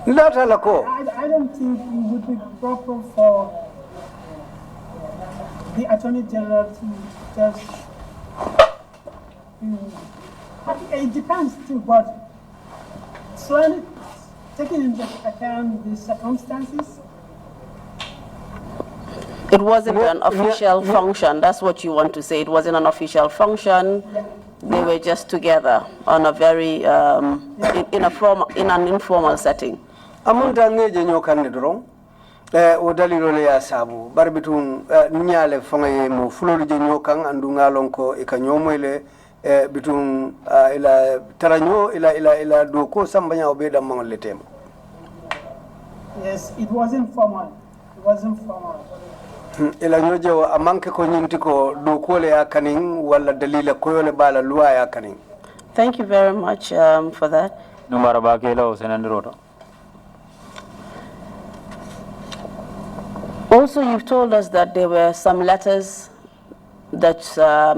I don't think it would be proper for the Attorney General to just it depends too, but slowly taking into account the circumstances. It wasn't an official function. That's what you want to say. It wasn't an official function. Yeah. They were just together on a very in an informal setting. Amunta ngeje nyokande dorong o dalilo le ya sabu barbitun nyale fangaye mo fulolu je nyokan andu ngalon ko e kanyomoyle bitun ila taranyo ila doko sambanya obeda mangol letem. Yes, it wasn't formal. It wasn't formal. Ila nyoje wa amanke ko nyinti ko doko le ya kanin wala dalila koyole bala luwa ya kanin. Thank you very much for that. Numara ba kelo senandroto. Also, you've told us that there were some letters that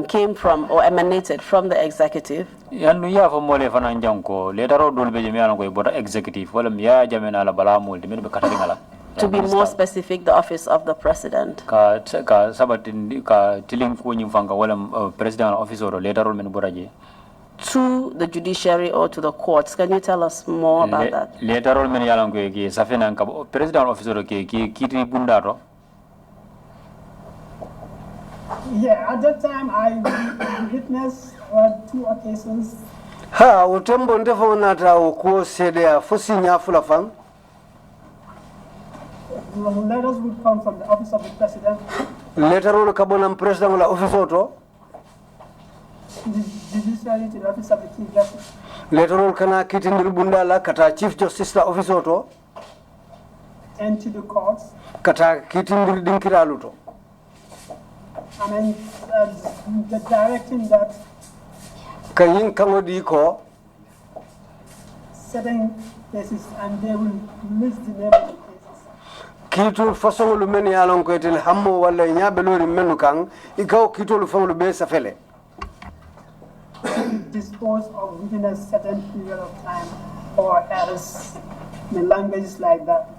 came from or emanated from the executive. Yandu ya fo mole fana njanko letaro dol be jemi ala ko bota executive wala ya jamena la bala mol de be katari ngala. To be more specific, the office of the president. Ka sabatin ka tiling ko nyim fanga wala president office or letaro men boraje. To the judiciary or to the courts. Can you tell us more about that? Letaro men yalan ko ki safena ka president office or ki kiti bundaro. Yeah, at that time I witnessed 2 occasions. Ha utembo ndefo nata ko sede ya fosi nyafula fam. Letters would come from the office of the president. Letter will kabona president la office auto. The judiciary to the office of the chief justice. Letter will kana kitindir bundala kata chief justice la office auto. And to the courts. Kata kitindir dinkiraluto. I mean, the direction that kayin kangodi ko certain cases and they will list the name of the cases. Kitul façon lu men yalon ko etel hammo wala nyabe lori menu kan ikaw kitul fawlu be safele. Dispose of within a certain period of time or else the languages like that.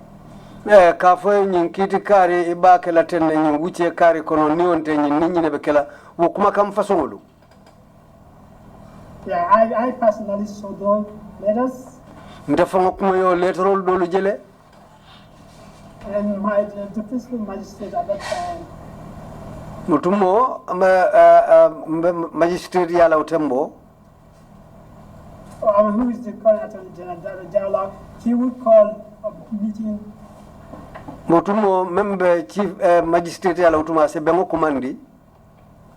Ka fo nyin kiti kare ibake la ten nyin wuce kare kono ni wonte nyin nit ñi ne be kala wo kuma kam façon lu. Yeah, I personally saw those letters. Ndafa kuma yo letterol do lu jele. And the principal magistrate at that time. Mutumo magistrate yala utembo. Who is the current attorney general? He would call a meeting. Mutumo member chief magistrate yala utuma se bengo kumandi.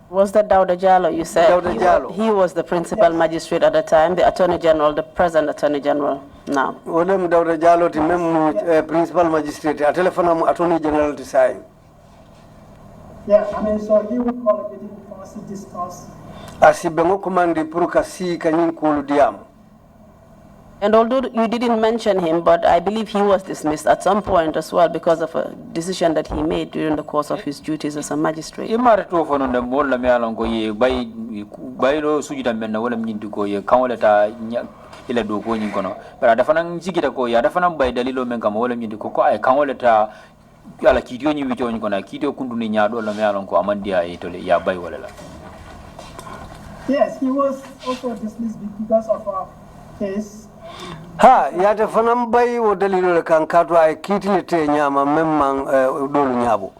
Was that Dauda Jallo? You said Dauda Jallo. He was the principal magistrate at the time, the attorney general, the present attorney general now. Olem Dauda Jallo ti mem principal magistrate a telephone attorney general to sign. Yeah, I mean, so he would call a meeting for us to discuss. Asi bengo kumandi pour ka si kanyin kulu diam. And although you didn't mention him, but I believe he was dismissed at some point as well because of a decision that he made during the course of his duties as a magistrate. Imare to fono de mol la me alon ko ye bay lo sujuda men na wala nyindi ko ye kanwala ta ila do ko nyin kono bara dafa nan jigita ko ya dafa nan bay dalilo men kam wala nyindi ko ay kanwala ta ala kitiyo nyi wicho nyi kono kitiyo kundu ni nyaado la me alon ko amandia e to le ya bay wala la. Yes, he was also dismissed because of a case. Ha yate fanam bay wo dalilo le kan kadro ay kitile te nyama memman dolu nyabo.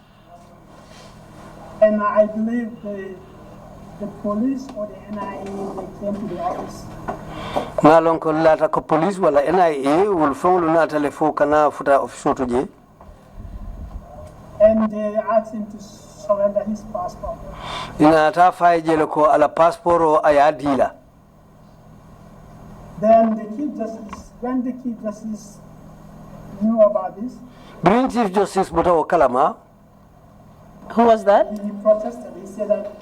And I believe the police or the NIA they came to the office. Ngalon ko lata ko police wala NIA wol fonglu na telefo kana futa office to je. And they asked him to surrender his passport. Ina ta fay jele ko ala passport o aya dila. Then the Chief Justice, when the Chief Justice knew about this, Green Chief Justice Buta Kalama. Who was that? he protested. He said that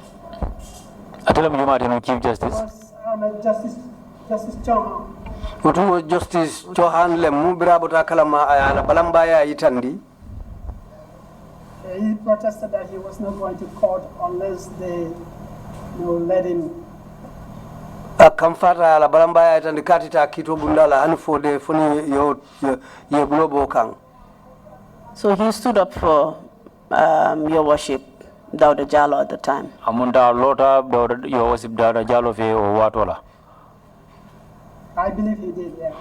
atela mu juma teno Chief Justice Justice Chong. Utu Justice Johan Lemu Bira Buta Kalama Ayana Balambaya Itandi. He protested that he was not going to court unless they let him. Kamfata la Balambaya Itandi Katita Kito Bundala and for the funny your global kang. So he stood up for your worship, Dauda Jallo, at the time. amunda lota Dauda your worship Dauda Jallo fe o watola. I believe he did, yeah.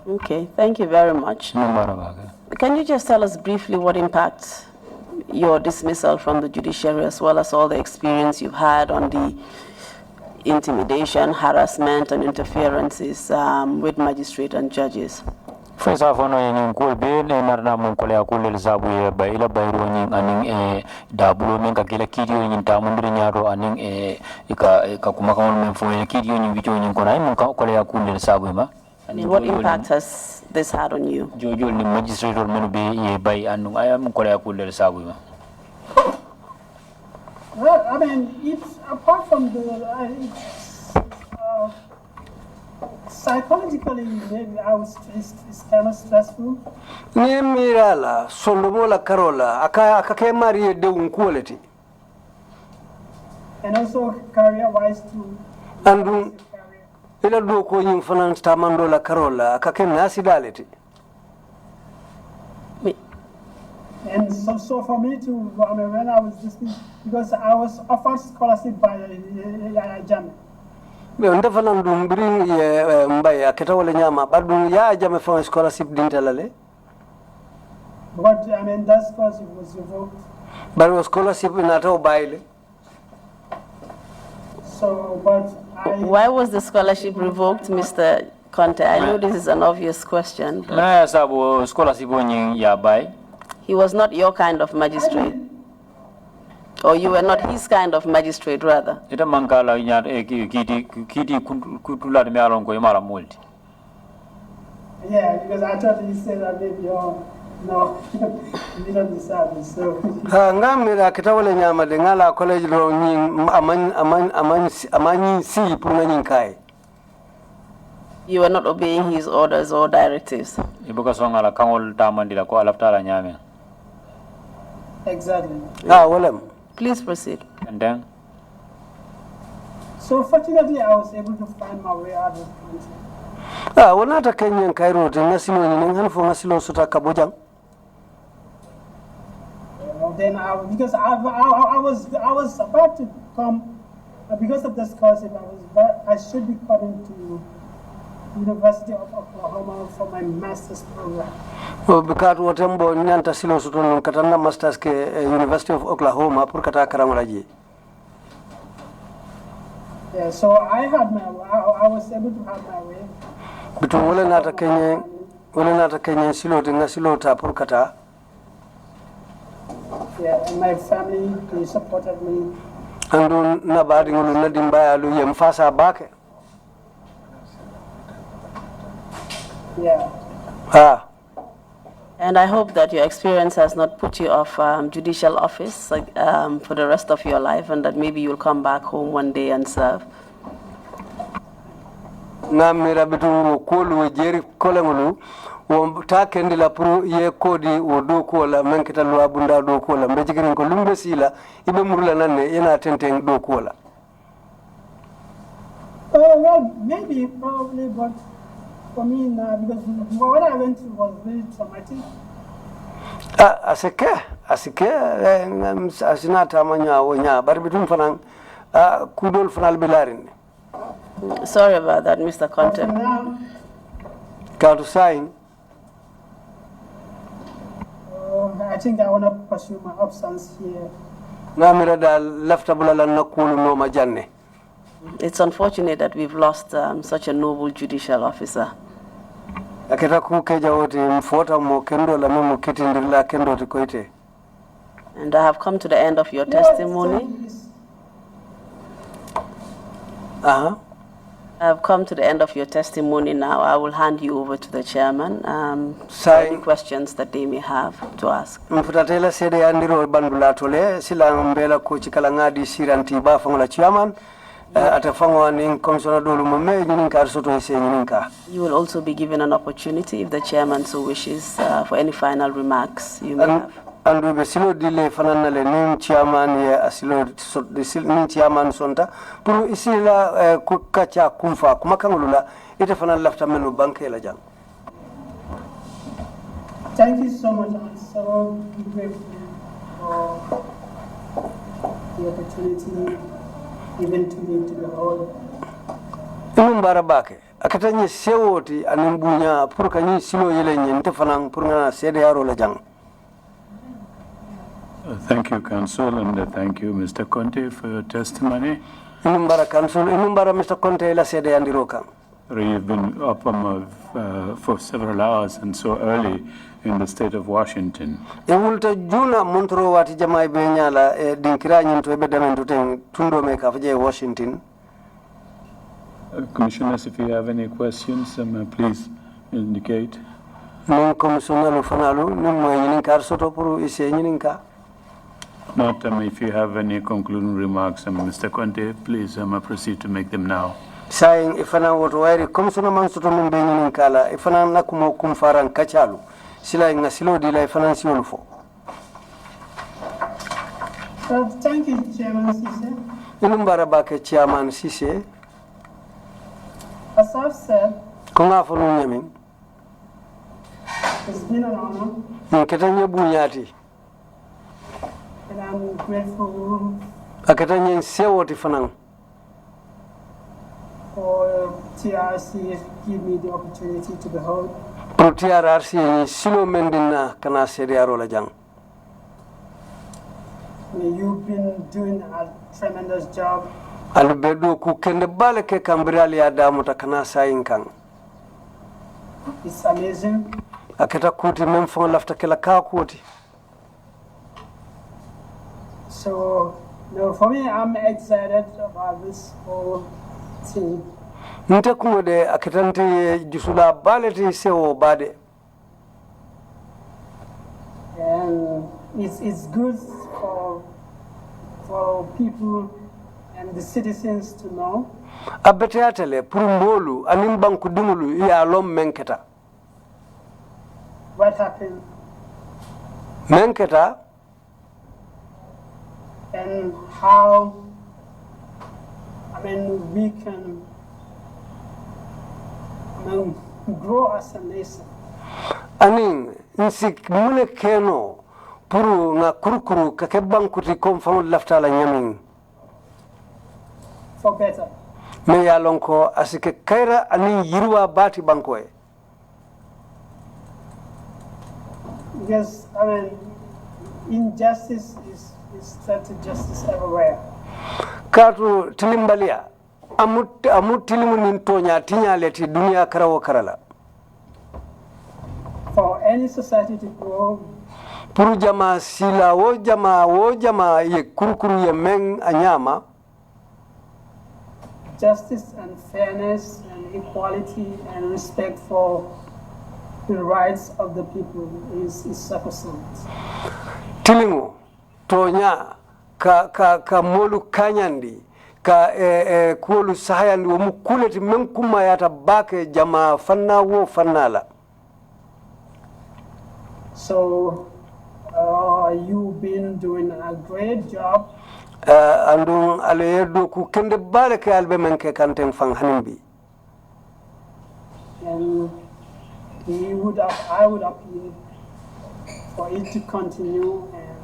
Okay, thank you very much. Can you just tell us briefly what impacts your dismissal from the judiciary, as well as all the experience you've had on the intimidation, harassment, and interferences with magistrate and judges? First of all, no ko be ne narna mun ko ya ko le zabu ye ba ila ba ro ni anin dabulo men ka kila kidio ni ta mun dir nyaaro anin ka kuma ka men fo ye kidio ni bijo ni ko nay mun ka ko ya ko le zabu ma. And what impact has this had on you? Jojo ni magistrate or men be ye bay anu ay mun ko ya ko le zabu ma. Well, I mean, it's apart from psychologically, maybe it's kind of stressful. Ni mirala sondomola karola akake mari de unquality. And also career-wise too. Andu ila do ko yin finance tamandola karola akake nasidality. And so for me too, I mean, when I was dismissed, because I was offered scholarship by Jame. Ndafanan dum bring ye mbay aketa wala nyama badu ya Jame for scholarship dintalale. But I mean that scholarship was revoked. But was scholarship nato baile. So but Why was the scholarship revoked, Mr. Conteh? I know this is an obvious question. Na ya sabu scholarship ni ya bay. He was not your kind of magistrate. Or you were not his kind of magistrate, rather. Ita mankala nya kiti kutula de alon ko yamala multi. Yeah, because I thought he said that maybe no, you don't deserve it. So Ha ngamira aketa wala nyama de ngala college lo nyi amani si puna nyinkai. You were not obeying his orders or directives. Ibuka songa la kangol tamandila ko alaftala nyame. exactly. Walem. Please proceed. And then So fortunately, I was able to find my way out of the country. Wana ta Kenyan Cairo te ngasilo ni nganfo ngasilo suta kabojang. Then because I was about to come because of the scholarship. I should be coming to University of Oklahoma for my master's program. Because watembo nyanta silo suto katanga masters ke University of Oklahoma pour kata karamalaji. Yeah, so I was able to have my way. Bitu wala nata Kenya silo te ngasilo ta pour kata. Yeah, and my family, they supported me. Andu na baadi ngulu na dimbaya lu yemfasa bake. Yeah. And I hope that your experience has not put you off judicial office for the rest of your life, and that maybe you'll come back home one day and serve. Na mira bitu kolu jeri kolengulu wo ta kendila pro ye kodi wo do kola mankita lo abunda do kola mbejikirin ko lumbe sila ibe murula nanne yana tenten do kola. Well, maybe, probably, but for me now, because what I went through was very traumatic. Asike asinata manya wonya bari bitum fanan kudol fanal bilarin. Sorry about that, Mr. Conteh. Got to sign. I think I want to pursue my options here. Namira da left abula na kulu no majanne. It's unfortunate that we've lost such a noble judicial officer. Aketa ku keja wote mfota mo kendo la memo kitindirla kendo tikoite. And I have come to the end of your testimony. I've come to the end of your testimony now. I will hand you over to the chairman for any questions that they may have to ask. Mfutatela sede andiro bandula tole sila mbela kuchi kalangadi siranti ba fangola chairman atafangwa ni komisona dolu mume nyininka arsoto hise nyininka. You will also be given an opportunity if the chairman so wishes for any final remarks you may have. Andu be silo dile fanana le nim chairman ye asilo nim chairman sonta pour isila kacha kumfa kumakangulula ite fanana lafta menu banke la jang. Thank you so much. I'm so grateful for the opportunity given to me to be heard. Inumbara bake akatanye sewoti animbunya pour kanyi silo yele nyente fanang pour ngana sede yaro la jang. Thank you, Council, and thank you, Mr. Conteh, for your testimony. Inumbara Council, inumbara Mr. Conteh la sede yandiroka. You've been up for several hours and so early in the state of Washington. Ewulta juna montro wati jamai benyala dinkira nyinto ebe damentu ten tundo meka faje Washington. Commissioners, if you have any questions, please indicate. Nun commissioner lu fanalu nun mo yininka arsoto puru ise yininka. Not if you have any concluding remarks, Mr. Conteh, please proceed to make them now. Saying ifana woto wairi commissioner mansoto mun be yininka la ifana nakumo kumfaran kachalu sila inga silo dila ifana siolu fo. Thank you, Chairman Sise. Inumbara bake Chairman Sise. As I've said, Kunga fo nun yamin. it's been an honor, Nketanye bunyati. and I'm grateful Aketanye sewoti fanang. for TRRC give me the opportunity to be heard. Pro TRRC silo mendina kana sede yaro la jang. You've been doing a tremendous job. Albedo ku kende bale ke kambrali adamu takana sayin kan. It's amazing. Aketa kuti memfon lafta kela ka kuti. So, for me, I'm excited about this whole thing. Nte kumode aketante jusula bale ti sewo bade. And it's good for people and the citizens to know. Abete atele purumbolu animbanku dumulu ya lom menketa. What happened Menketa and how, we can, grow as a nation. aning insik mune keno puru nga kurukuru kake bankuti komfang lafta la nyamin. For better. Me ya lonko asike kaira aning yirwa bati bankoe. Because, injustice is threatened justice everywhere. Katu tilimbalia amut tilimu nintonya tinya leti dunia karawo karala. For any society to grow, Puru jama sila wo jama ye kurukuru ye meng anyama. justice and fairness and equality and respect for the rights of the people is sacrosanct. Tilimu tonya ka molu kanyandi ka kuolu sahayandi wo mukuleti menkuma yata bake jama fanna wo fannala. So you've been doing a great job. Andung aleyedo ku kende bale ke albe menke kanten fang hanimbi. And I would appeal for it to continue, and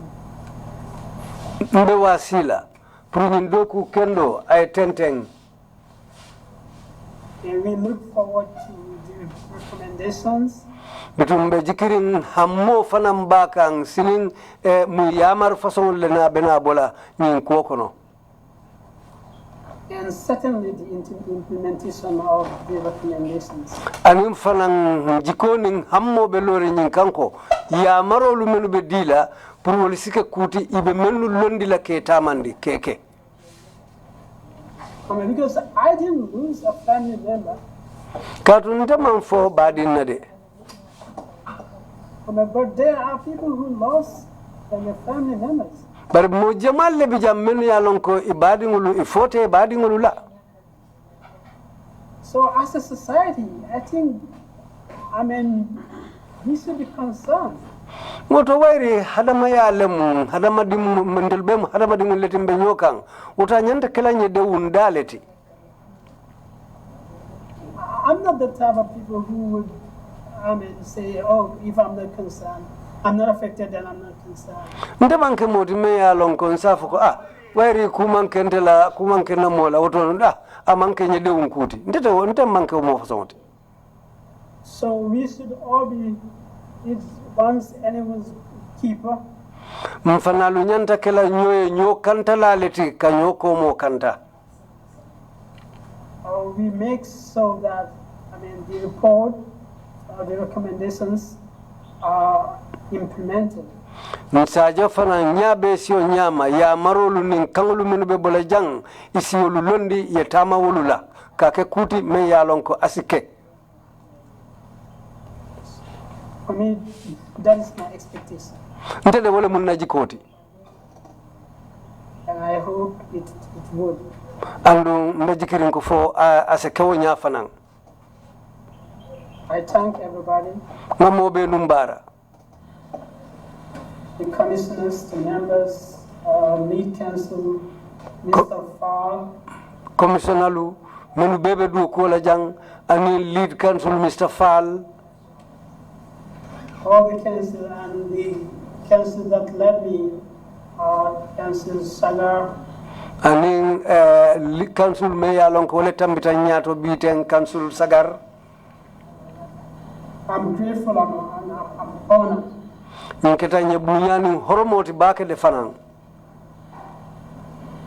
Mbe wasila prunyendo ku kendo ay tenteng. we look forward to the recommendations. Bitumbe jikirin hammo fanam bakang sinin mu yamar fason lena bena bola nyin kokono. And certainly the implementation of the recommendations. Anim fanang jikonin hammo be lori nyin kanko yamaro lu menu be dila pour wol sike kuti ibe menu londi la ke tamandi keke. I mean, because I didn't lose a family member. Katunta man fo badin na de. I mean, but there are people who lost their family members. Bar mo jamal le bijam men ya lon ko ibadi ngulu ifote ibadi ngulu la. So as a society, I think, I mean, we should be concerned. Moto wairi hadama ya lemu hadama dimu mendelbem hadama dimu letimbe nyokang uta nyanta kala nye de undaleti. I'm not the type of people who would, I mean, say, oh, if I'm not concerned, I'm not affected, then I'm not concerned. Nte manke moti me ya lon ko nsafo ko wairi kumanke na mola woto amanke nye de unkuti. Nte manke mo fasonti. So we should all be, once anyone's keeper. Mfana lunyanta kala nyo kanta la leti kanyo komo kanta. We make so that, I mean, the report, the recommendations are implemented. Nsaja fana nyabe sio nyama ya marolu nin kangulu minu be bola jang isi yolu londi ye tama wolula kake kuti me ya lonko asike. For me, that is my expectation. Ntede wole munna jikoti. And I hope it would. Andu mbejikirin ko fo asekewo nya fanan. I thank everybody. Mamobe numbara. The commissioners, the members, lead council, Mr. Fall. Commissionalu menu bebe du ko la jang ani lead council Mr. Fall. All the council and the council that led me, Council Sagar. Ani council me ya lon ko le tambita nyato biten council Sagar. I'm grateful, I'm honored. Nketa nyebunyani horomoti bake de fanan.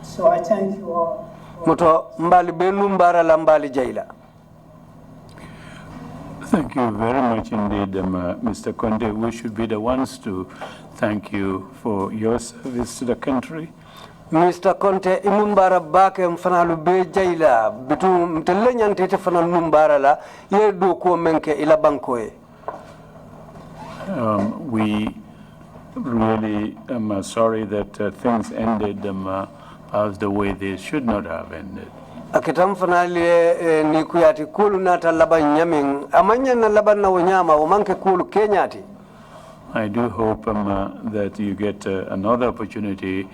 So I thank you all. Moto mbali benu mbara la mbali jaila. Thank you very much indeed, Mr. Conteh. We should be the ones to thank you for your service to the country. Mr. Conteh, inumbara bake mfanalu be jaila bitu mtelle nyantete fanan numbara la yedo ko menke ila bankoe. We really am sorry that things ended as the way they should not have ended. Akitam fanali ni kuyati kulu nata laban nyamin amanya na laban na wanyama umanke kulu kenyati. I do hope that you get another opportunity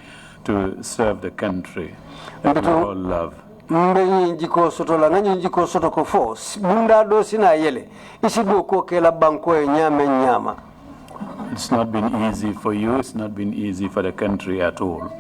to serve the country that we all love. Mbenyi njiko soto la nganyi njiko soto ko fo munda do sina yele isi do ko ke la banko e nyame nyama. It's not been easy for you, it's not been easy for the country at all.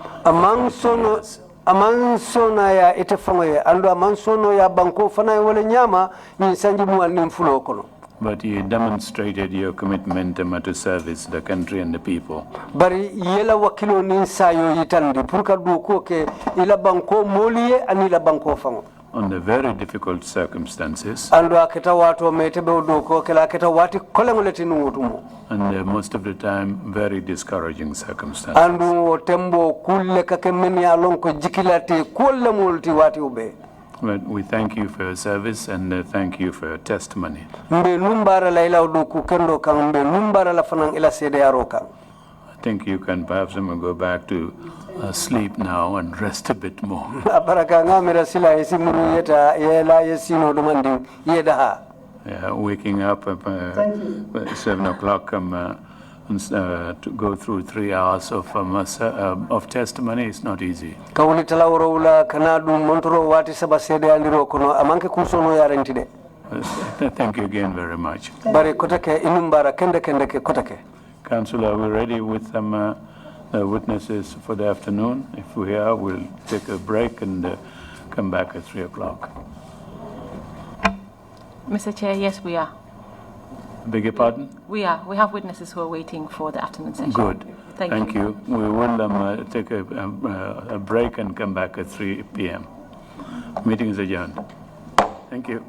Amansono ya itefango ya ando amansono ya banko fana wale nyama ni sanji muani mfulo kono. But you demonstrated your commitment to service the country and the people. Bari yela wakilo ni sayo yitandi purka do ko ke ila banko moliye anila banko fango. Under very difficult circumstances. Ando aketa watu metebe do ko ke la aketa wati kolengoleti nutumo. And most of the time, very discouraging circumstances. Andu tembo kulle kake meni alonko jikilati kulle multi wati ube. But we thank you for your service and thank you for your testimony. Mbe numbara la ila uduku kendo kang mbe numbara la fanang ila sede aroka. I think you can perhaps go back to sleep now and rest a bit more. Baraka ngamira sila yesimuru yeta yela yesino dumandi yedaha. Yeah, waking up at 7 o'clock to go through 3 hours of testimony is not easy. Kawuli talawro ula kanadu montoro wati saba sede andiro kono amanke kusono yarentide. Thank you again very much. Bari kotake inumbara kende ke kotake. Councillor, are we ready with some witnesses for the afternoon? If we are, we'll take a break and come back at 3 o'clock. Mr. Chair, yes, we are. Beg your pardon? We are. We have witnesses who are waiting for the afternoon session. Good. Thank you. We will take a break and come back at 3 p.m. Meeting is adjourned. Thank you.